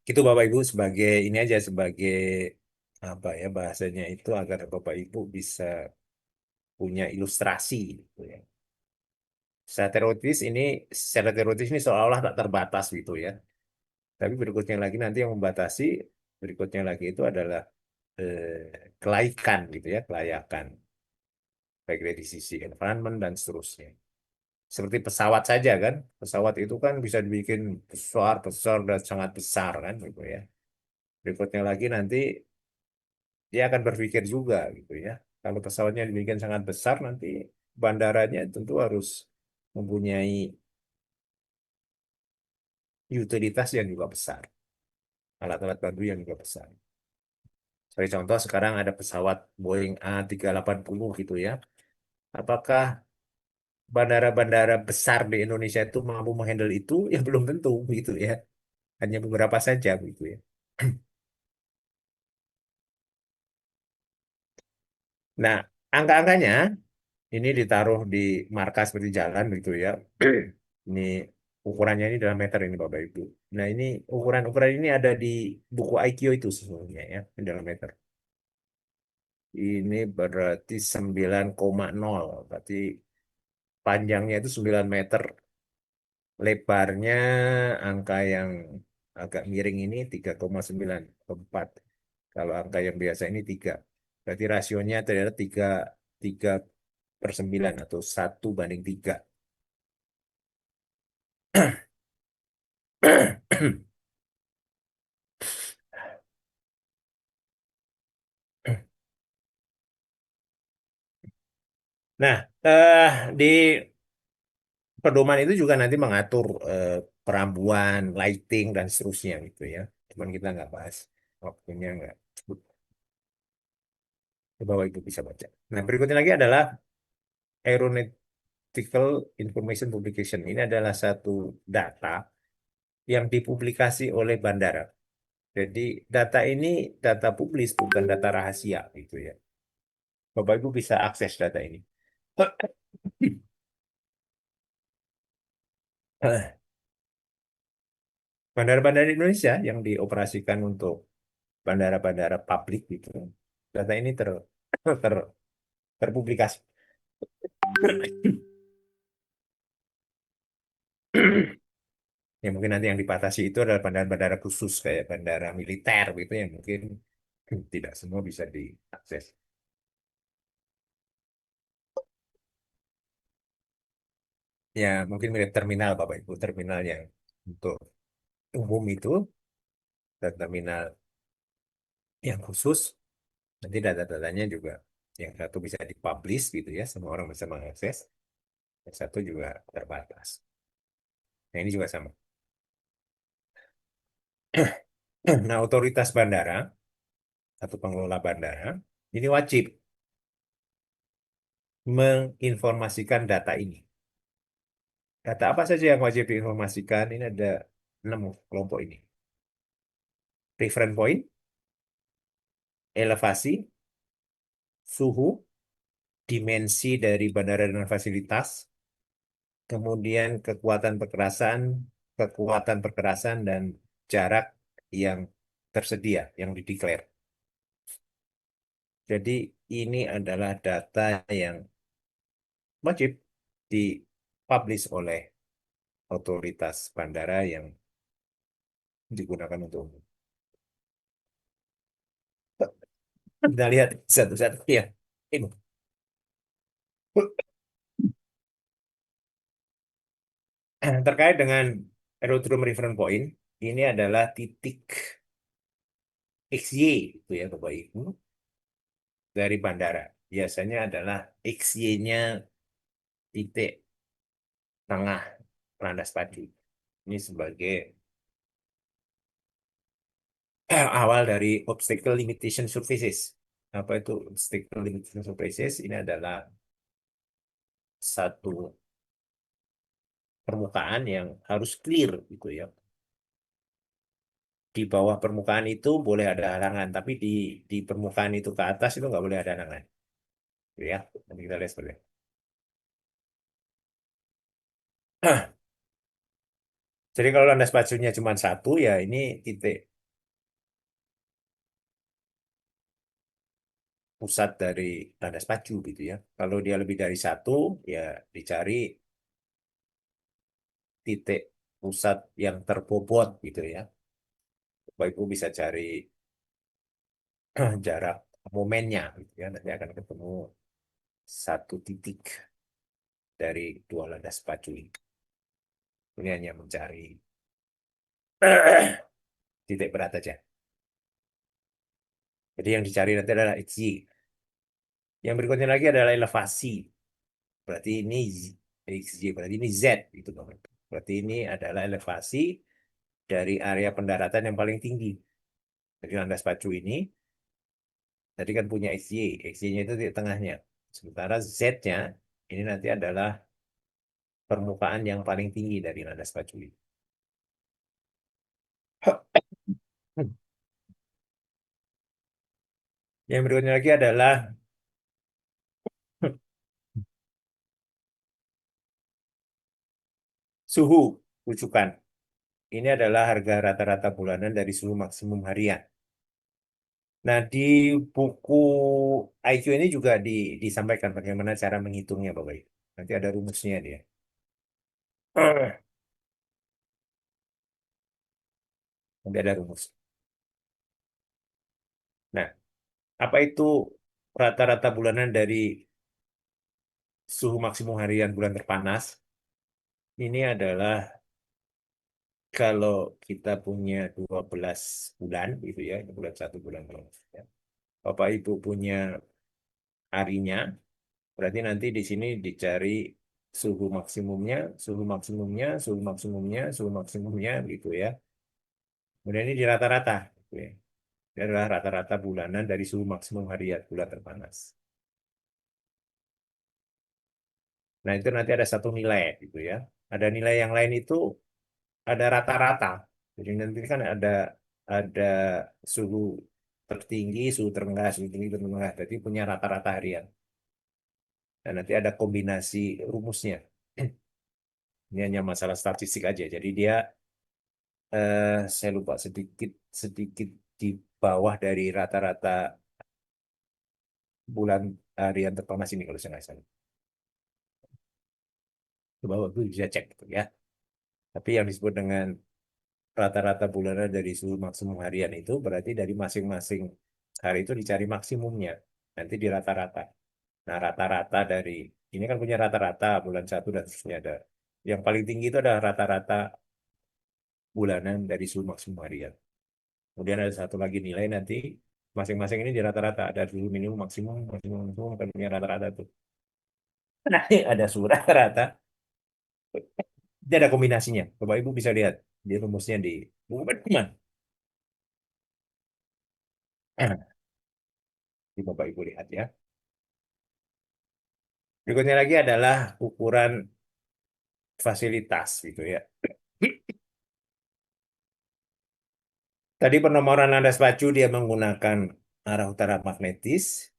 Itu Bapak Ibu sebagai ini aja sebagai apa ya bahasanya itu agar Bapak Ibu bisa punya ilustrasi gitu ya. Secara teoritis ini seolah-olah tak terbatas gitu ya. Tapi berikutnya lagi nanti yang membatasi berikutnya lagi itu adalah kelaikan gitu ya, kelayakan baik dari sisi environment dan seterusnya. Seperti pesawat saja kan, pesawat itu kan bisa dibikin besar, besar dan sangat besar kan gitu ya. Berikutnya lagi nanti dia akan berpikir juga gitu ya. Kalau pesawatnya dibikin sangat besar nanti bandaranya tentu harus mempunyai utilitas yang juga besar, alat-alat bantu yang juga besar. Sebagai contoh sekarang ada pesawat Boeing A380 gitu ya. Apakah bandara-bandara besar di Indonesia itu mampu menghandle itu? Ya belum tentu gitu ya. Hanya beberapa saja gitu ya. Nah, angka-angkanya ini ditaruh di markas seperti jalan gitu ya. Ini ukurannya ini dalam meter ini Bapak Ibu. Nah, ini ukuran-ukuran ini ada di buku IQ itu sesungguhnya ya, ini dalam meter. Ini berarti 9,0. Berarti panjangnya itu 9 meter, lebarnya angka yang agak miring ini 3,94. Kalau angka yang biasa ini 3. Berarti rasionya ternyata 3 per 9 atau 1 banding 3. Nah, di pedoman itu juga nanti mengatur perambuan, lighting, dan seterusnya gitu ya. Cuman kita nggak bahas. Waktunya nggak. Bapak Ibu bisa baca. Nah, berikutnya lagi adalah Aeronautical Information Publication. Ini adalah satu data yang dipublikasi oleh bandara. Jadi data ini data publis, bukan data rahasia gitu ya. Bapak Ibu bisa akses data ini. Bandara-bandara di Indonesia yang dioperasikan untuk bandara-bandara publik gitu. Data ini ter, terpublikasi. Ya mungkin nanti yang dibatasi itu adalah bandara-bandara khusus kayak bandara militer gitu yang mungkin tidak semua bisa diakses. Ya mungkin mirip terminal Bapak Ibu, terminal yang untuk umum itu dan terminal yang khusus nanti data-datanya juga yang satu bisa dipublish gitu ya, semua orang bisa mengakses, yang satu juga terbatas. Nah ini juga sama. Nah otoritas bandara atau pengelola bandara ini wajib menginformasikan data ini. Data apa saja yang wajib diinformasikan? Ini ada 6 kelompok ini. Reference point, elevasi, suhu, dimensi dari bandara dan fasilitas, kemudian kekuatan perkerasan, dan jarak yang tersedia, yang dideklar. Jadi ini adalah data yang wajib dipublish oleh otoritas bandara yang digunakan untuk umum. Kita lihat satu-satu ya. Ini. Terkait dengan Aerodrome Reference Point, ini adalah titik XY itu ya Bapak Ibu dari bandara. Biasanya adalah XY-nya titik tengah landas padi. Ini sebagai awal dari obstacle limitation surfaces. Apa itu obstacle limitation surfaces? Ini adalah satu permukaan yang harus clear gitu ya. di bawah permukaan itu boleh ada halangan, tapi di permukaan itu ke atas itu nggak boleh ada halangan. Gitu ya, nanti kita lihat seperti itu. Jadi kalau landas pacunya cuma satu, ya ini titik pusat dari landas pacu gitu ya. Kalau dia lebih dari satu, ya dicari titik pusat yang terbobot gitu ya. Bapak Ibu bisa cari jarak momennya gitu ya. Nanti akan ketemu satu titik dari dua landas pacu ini. Ini hanya mencari titik berat aja. Jadi yang dicari nanti adalah XY. Yang berikutnya lagi adalah elevasi. Berarti ini XY, berarti ini Z gitu Bapak Ibu. Berarti ini adalah elevasi dari area pendaratan yang paling tinggi. Jadi landas pacu ini tadi kan punya XY. XY-nya itu di tengahnya. Sementara Z-nya ini nanti adalah permukaan yang paling tinggi dari landas pacu ini. Yang berikutnya lagi adalah suhu rujukan. Ini adalah harga rata-rata bulanan dari suhu maksimum harian. Nah, di buku IQ ini juga disampaikan bagaimana cara menghitungnya, Bapak Ibu. Nanti ada rumusnya dia. Nanti ada rumus. Nah, apa itu rata-rata bulanan dari suhu maksimum harian bulan terpanas? Ini adalah kalau kita punya 12 bulan, gitu ya, bulan satu, bulan dua. Ya. Bapak Ibu punya harinya, berarti nanti di sini dicari suhu maksimumnya, suhu maksimumnya, suhu maksimumnya, suhu maksimumnya, gitu ya. Kemudian ini di rata-rata, gitu ya. Ini adalah rata-rata bulanan dari suhu maksimum harian bulan terpanas. Nah, itu nanti ada satu nilai, gitu ya. Ada nilai yang lain itu ada rata-rata. Jadi nanti kan ada suhu tertinggi, suhu terendah, suhu tinggi, suhu terendah. Jadi punya rata-rata harian. Dan nanti ada kombinasi rumusnya. Ini hanya masalah statistik aja. Jadi dia, saya lupa sedikit sedikit di bawah dari rata-rata bulan harian terpanas ini kalau saya nggak salah. Di bawah itu bisa cek gitu ya. Tapi yang disebut dengan rata-rata bulanan dari suhu maksimum harian itu berarti dari masing-masing hari itu dicari maksimumnya. Nanti di rata-rata. Nah, rata-rata dari ini kan punya rata-rata bulan satu dan seterusnya ada. Yang paling tinggi itu adalah rata-rata bulanan dari suhu maksimum harian. Kemudian ada satu lagi nilai nanti masing-masing ini di rata-rata ada suhu minimum maksimum maksimum maksimum kan punya rata-rata tuh. Nah, ini ada suhu rata-rata. Dia ada kombinasinya. Bapak Ibu bisa lihat di rumusnya di buku pedoman. Di Bapak Ibu lihat ya. Berikutnya lagi adalah ukuran fasilitas gitu ya. Tadi penomoran landas pacu dia menggunakan arah utara magnetis.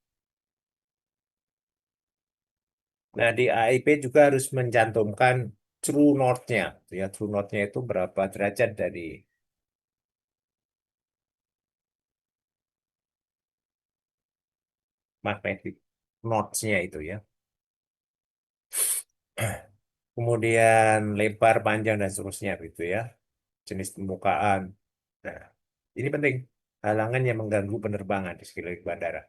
Nah, di AIP juga harus mencantumkan true north-nya. Ya, true north-nya itu berapa derajat dari magnetic north-nya itu ya. Kemudian lebar, panjang, dan seterusnya gitu ya. Jenis permukaan. Nah, ini penting. Halangan yang mengganggu penerbangan di sekeliling bandara.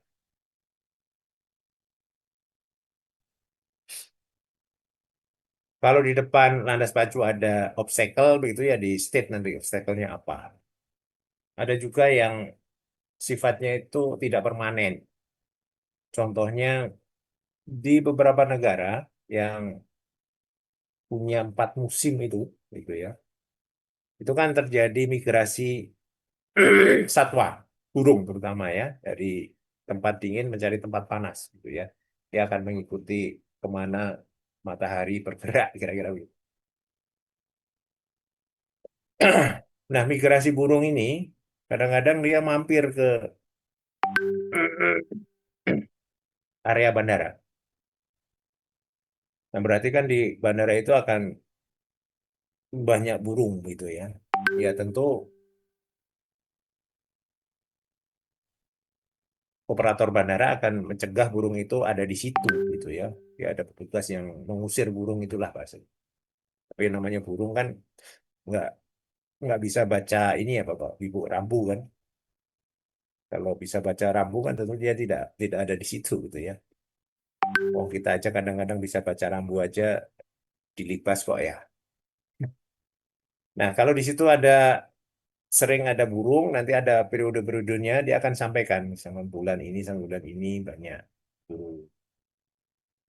Kalau di depan landas pacu ada obstacle begitu ya di state nanti obstacle-nya apa. Ada juga yang sifatnya itu tidak permanen. Contohnya di beberapa negara yang punya 4 musim itu, gitu ya. Itu kan terjadi migrasi satwa, burung terutama ya, dari tempat dingin mencari tempat panas, gitu ya. Dia akan mengikuti kemana matahari bergerak, kira-kira begitu. Nah, migrasi burung ini Kadang-kadang dia mampir ke area bandara. Nah, berarti kan di bandara itu akan banyak burung gitu ya. Ya tentu operator bandara akan mencegah burung itu ada di situ gitu ya. Ya ada petugas yang mengusir burung itulah bahasanya. Tapi yang namanya burung kan nggak nggak bisa baca ini ya Bapak, Ibu rambu kan. Kalau bisa baca rambu kan tentu dia tidak tidak ada di situ gitu ya. Oh kita aja kadang-kadang bisa baca rambu aja dilibas kok ya. Nah kalau di situ ada sering ada burung, nanti ada periode-periodenya dia akan sampaikan sama bulan ini sama bulan ini banyak burung.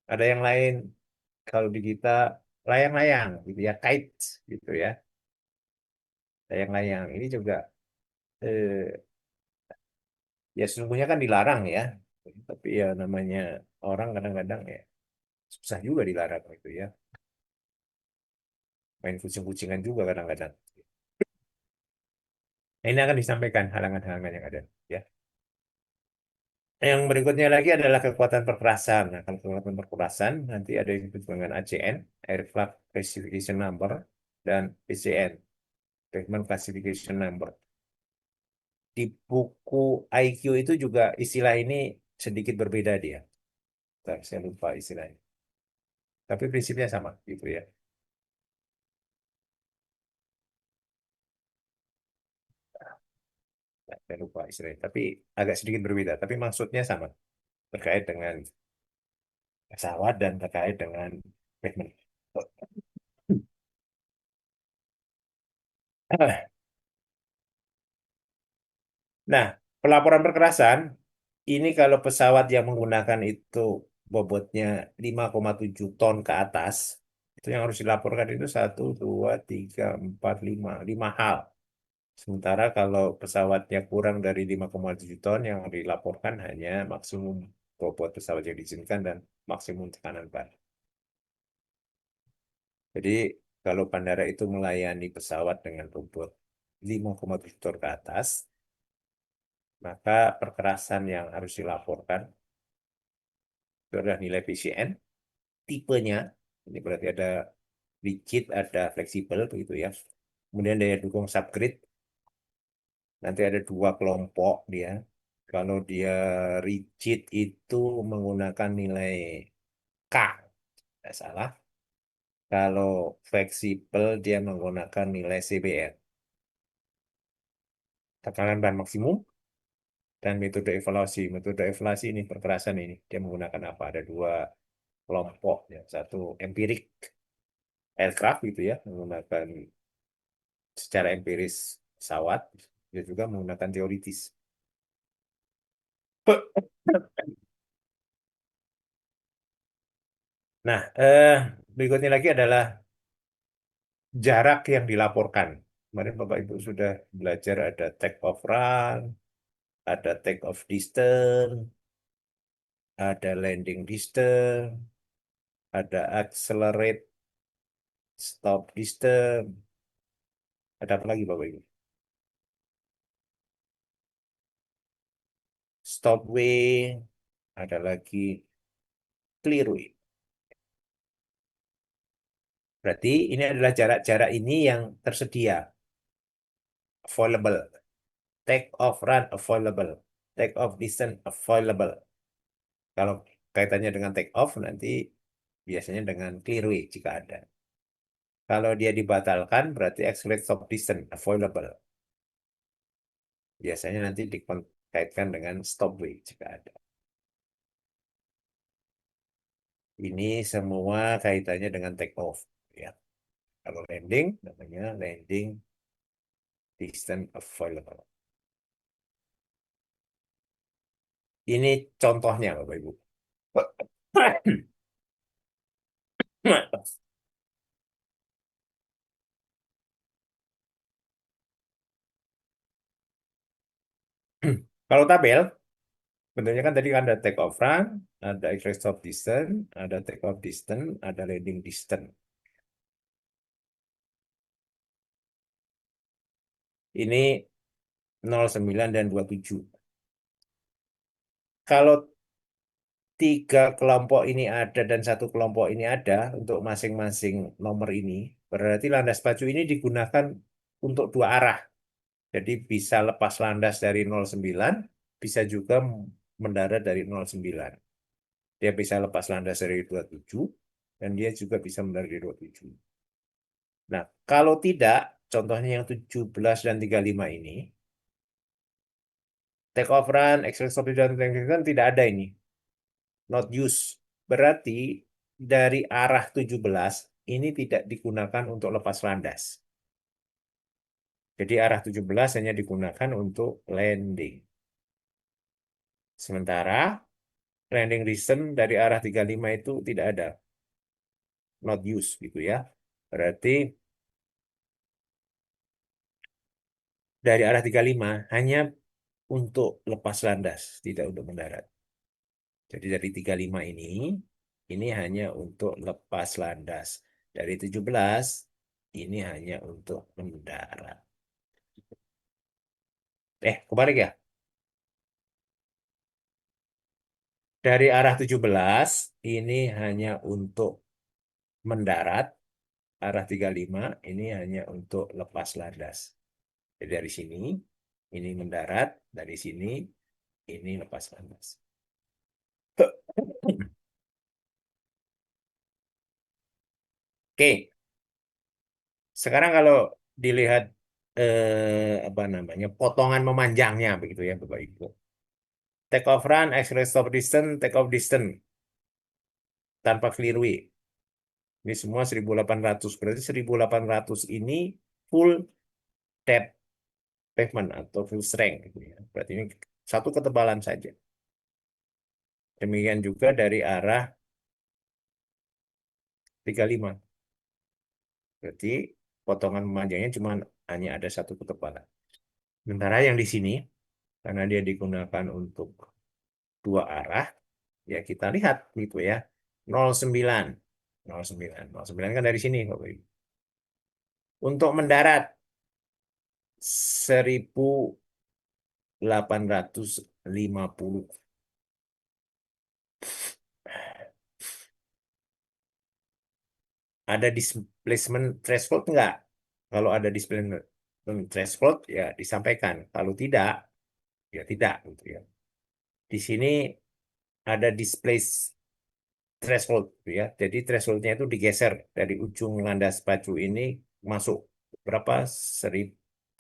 Ada yang lain kalau di kita layang-layang gitu ya, kite gitu ya, layang-layang. Ini juga eh, ya sesungguhnya kan dilarang ya, tapi ya namanya orang kadang-kadang ya susah juga dilarang itu ya. Main kucing-kucingan juga kadang-kadang. Nah, ini akan disampaikan halangan-halangan yang ada. Ya. Yang berikutnya lagi adalah kekuatan perkerasan. Nah, kalau kekuatan perkerasan nanti ada yang disebut dengan ACN, Aircraft Classification Number, dan PCN, Pavement Classification Number. Di buku IQ itu juga istilah ini sedikit berbeda dia. Bentar, saya lupa istilahnya. Tapi prinsipnya sama gitu ya. Nah, saya lupa istilahnya. Tapi agak sedikit berbeda. Tapi maksudnya sama. Terkait dengan pesawat dan terkait dengan pavement. Nah, pelaporan perkerasan ini kalau pesawat yang menggunakan itu bobotnya 5,7 ton ke atas, itu yang harus dilaporkan itu satu, dua, tiga, empat, lima hal. Sementara kalau pesawatnya kurang dari 5,7 ton yang dilaporkan hanya maksimum bobot pesawat yang diizinkan dan maksimum tekanan ban. Jadi kalau bandara itu melayani pesawat dengan bobot 5,7 ton ke atas, maka perkerasan yang harus dilaporkan itu adalah nilai PCN, tipenya, ini berarti ada rigid, ada fleksibel begitu ya. Kemudian daya dukung subgrid, nanti ada dua kelompok dia. Kalau dia rigid itu menggunakan nilai K, tidak salah. Kalau fleksibel dia menggunakan nilai CBR, tekanan ban maksimum, dan metode evaluasi. Metode evaluasi ini perkerasan ini dia menggunakan apa? Ada dua kelompok ya. Satu empirik aircraft gitu ya, menggunakan secara empiris pesawat, dia juga menggunakan teoritis. Nah, berikutnya lagi adalah jarak yang dilaporkan. Kemarin Bapak Ibu sudah belajar ada take off run, ada take off distance, ada landing distance, ada accelerate stop distance, ada apa lagi Bapak Ibu? Stop way, ada lagi clear way. Berarti ini adalah jarak-jarak ini yang tersedia, available. Take off run available. Take off distance available. Kalau kaitannya dengan take off nanti biasanya dengan clearway jika ada. Kalau dia dibatalkan berarti accelerate stop distance available. Biasanya nanti dikaitkan dengan stopway jika ada. Ini semua kaitannya dengan take off. Ya. Kalau landing namanya landing distance available. Ini contohnya Bapak Ibu. Kalau tabel, bentuknya kan tadi kan ada take off run, ada exit stop distance, ada take off distance, ada landing distance. Ini 09 dan 27. Kalau tiga kelompok ini ada dan satu kelompok ini ada untuk masing-masing nomor ini, berarti landas pacu ini digunakan untuk dua arah. Jadi bisa lepas landas dari 09, bisa juga mendarat dari 09. Dia bisa lepas landas dari 27, dan dia juga bisa mendarat dari 27. Nah, kalau tidak, contohnya yang 17 dan 35 ini, take off run, exit stop dan run tidak ada ini. Not use. Berarti dari arah 17 ini tidak digunakan untuk lepas landas. Jadi arah 17 hanya digunakan untuk landing. Sementara landing distance dari arah 35 itu tidak ada. Not use gitu ya. Berarti dari arah 35 hanya untuk lepas landas, tidak untuk mendarat. Jadi dari 35 ini hanya untuk lepas landas. Dari 17, ini hanya untuk mendarat. Kebalik ya. Dari arah 17, ini hanya untuk mendarat. Arah 35, ini hanya untuk lepas landas. Jadi dari sini, ini mendarat. Dari sini, ini lepas landas. Oke, sekarang kalau dilihat apa namanya potongan memanjangnya begitu ya Bapak Ibu. Take off run, accelerate stop distance, take off distance tanpa clearway. Ini semua 1800. Berarti 1800 ini full depth pavement atau full strength gitu ya. Berarti ini satu ketebalan saja. Demikian juga dari arah 35. Berarti potongan memanjangnya cuma hanya ada satu ketebalan. Sementara yang di sini, karena dia digunakan untuk dua arah, ya kita lihat gitu ya. 09. 09. 09 kan dari sini, Bapak Ibu. Untuk mendarat 1850. Ada displacement threshold enggak? Kalau ada displacement threshold ya disampaikan. Kalau tidak, ya tidak gitu ya. Di sini ada displace threshold gitu ya. Jadi thresholdnya itu digeser dari ujung landas pacu ini masuk berapa? 1150.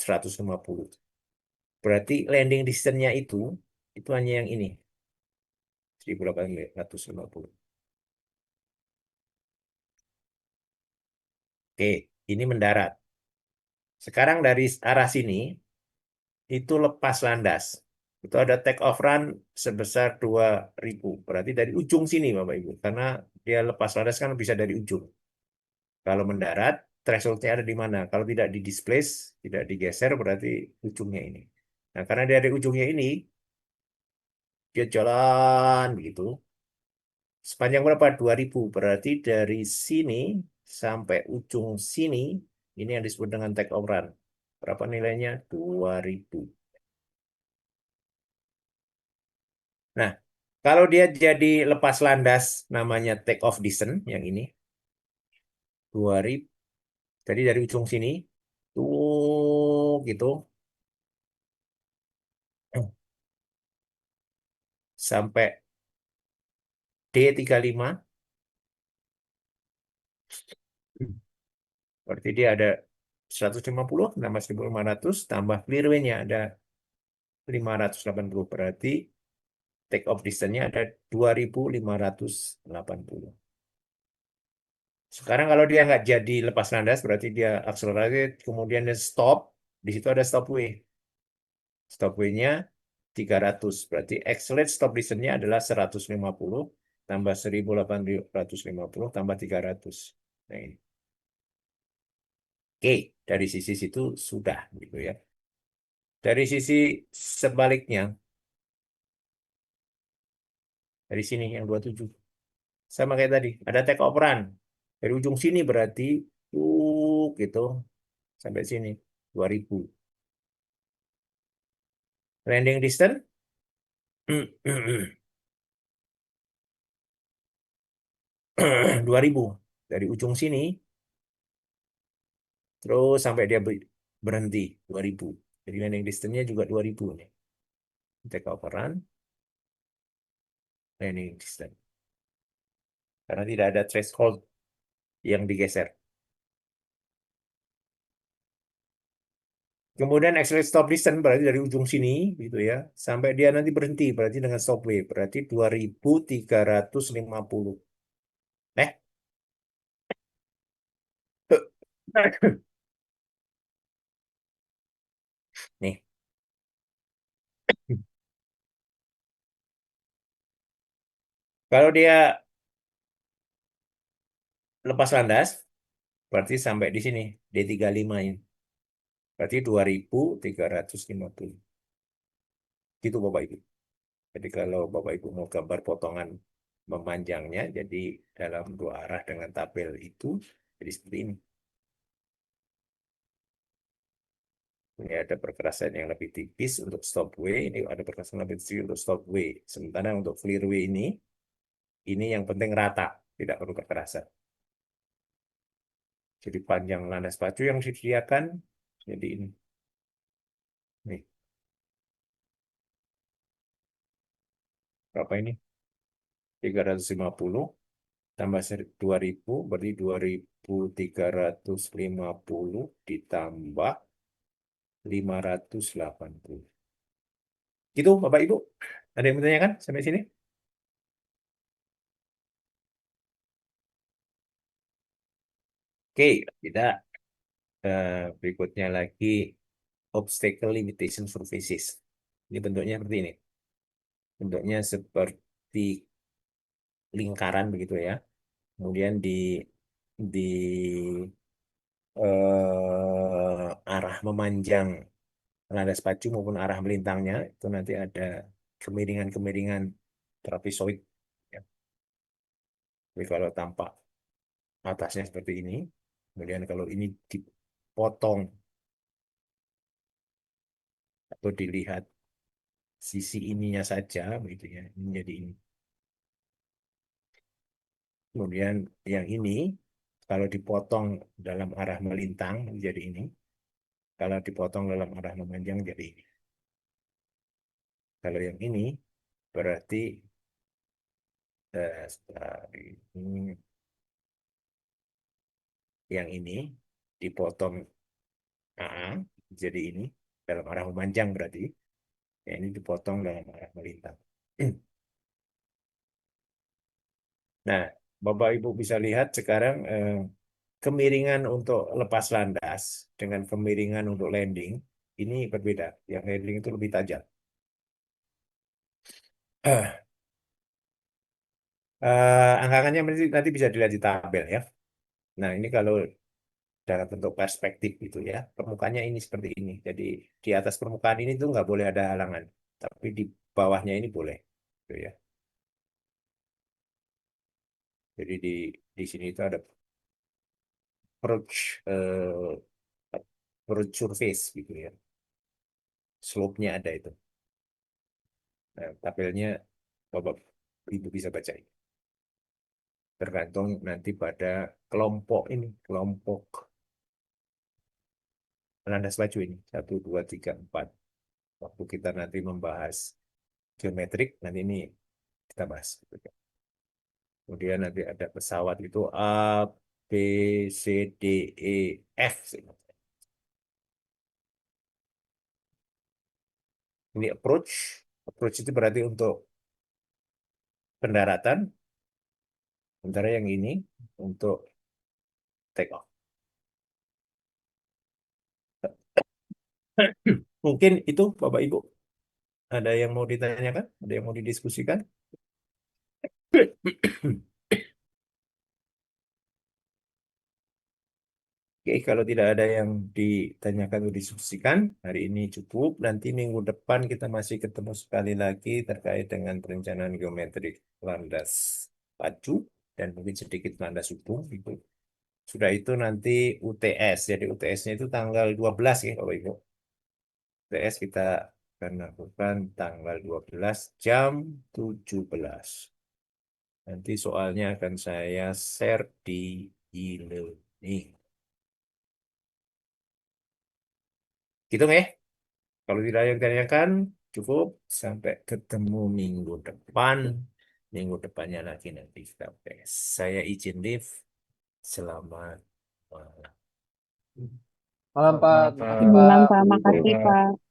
Berarti landing distance-nya itu hanya yang ini, 1850. Oke, ini mendarat. Sekarang dari arah sini, itu lepas landas. Itu ada take off run sebesar 2000. Berarti dari ujung sini, Bapak Ibu. Karena dia lepas landas kan bisa dari ujung. Kalau mendarat, threshold-nya ada di mana? Kalau tidak di displace, tidak digeser, berarti ujungnya ini. Nah, karena dari ujungnya ini, dia jalan begitu. Sepanjang berapa? 2000. Berarti dari sini sampai ujung sini, ini yang disebut dengan take off run. Berapa nilainya? 2000. Nah, kalau dia jadi lepas landas, namanya take off distance, yang ini, 2000. Jadi dari ujung sini, tuh gitu, sampai D35. Berarti dia ada 150 tambah 1500 tambah clearway-nya ada 580. Berarti take off distance-nya ada 2580. Sekarang kalau dia nggak jadi lepas landas, berarti dia accelerate, kemudian dia stop. Di situ ada stopway. Stopway-nya 300. Berarti accelerate stop distance-nya adalah 150 tambah 1850 tambah 300. Nah, ini. Oke, dari sisi situ sudah gitu ya. Dari sisi sebaliknya, dari sini yang 27. Sama kayak tadi, ada take off run. Dari ujung sini berarti gitu sampai sini 2000. Landing distance 2000 dari ujung sini terus sampai dia berhenti 2000. Jadi landing distance-nya juga 2000 nih. Take off run, landing distance. Karena tidak ada threshold yang digeser. Kemudian accelerate stop distance berarti dari ujung sini gitu ya sampai dia nanti berhenti berarti dengan stop wave berarti 2350. Eh, nih. Kalau dia lepas landas berarti sampai di sini D35 ini. Berarti 2350. Gitu Bapak Ibu. Jadi kalau Bapak Ibu mau gambar potongan memanjangnya jadi dalam dua arah dengan tabel itu jadi seperti ini. Ini ada perkerasan yang lebih tipis untuk stopway, ini ada perkerasan yang lebih tipis untuk stopway. Sementara untuk clearway ini yang penting rata, tidak perlu kekerasan. Jadi panjang landas pacu yang disediakan, jadi ini. Nih, berapa ini? 350 tambah 2000, berarti 2350 ditambah 580. Gitu, Bapak Ibu. Ada yang bertanyakan sampai sini? Oke, tidak. Berikutnya lagi obstacle limitation surfaces. Ini bentuknya seperti ini. Bentuknya seperti lingkaran begitu ya. Kemudian di arah memanjang landas pacu maupun arah melintangnya itu nanti ada kemiringan-kemiringan trapezoid. Ya. Jadi kalau tampak atasnya seperti ini, kemudian kalau ini dipotong atau dilihat sisi ininya saja, begitu ya, ini jadi ini. Kemudian yang ini kalau dipotong dalam arah melintang jadi ini. Kalau dipotong dalam arah memanjang jadi ini. Kalau yang ini berarti setelah ini, yang ini dipotong AA jadi ini dalam arah memanjang berarti. Ya, ini dipotong dalam arah melintang. Nah, Bapak Ibu bisa lihat sekarang kemiringan untuk lepas landas dengan kemiringan untuk landing ini berbeda. Yang landing itu lebih tajam. Angka-angkanya nanti bisa dilihat di tabel ya. Nah, ini kalau dalam bentuk perspektif gitu ya, permukaannya ini seperti ini. Jadi di atas permukaan ini tuh nggak boleh ada halangan, tapi di bawahnya ini boleh. Gitu ya. Jadi di sini itu ada approach surface gitu ya. Slope-nya ada itu. Nah, tabelnya Bapak Ibu bisa baca ini. Tergantung nanti pada kelompok ini, kelompok landas baju ini. Satu, dua, tiga, empat. Waktu kita nanti membahas geometrik, nanti ini kita bahas. Kemudian nanti ada pesawat itu A, B, C, D, E, F. Ini approach. Approach itu berarti untuk pendaratan. Sementara yang ini untuk take off. Mungkin itu Bapak Ibu. Ada yang mau ditanyakan? Ada yang mau didiskusikan? Oke, kalau tidak ada yang ditanyakan atau diskusikan, hari ini cukup. Nanti minggu depan kita masih ketemu sekali lagi terkait dengan perencanaan geometrik landas pacu dan mungkin sedikit landas hukum gitu. Sudah itu nanti UTS. Jadi UTS-nya itu tanggal 12 ya Bapak Ibu. UTS kita akan lakukan tanggal 12 jam 17. Nanti soalnya akan saya share di e-learning. Gitu ya. Kalau tidak ada yang ditanyakan, cukup. Sampai ketemu minggu depan. Minggu depannya lagi nanti kita tes. Saya izin live. Selamat malam. Malam Pak, terima kasih Malam Pak. Pak, makasih Pak.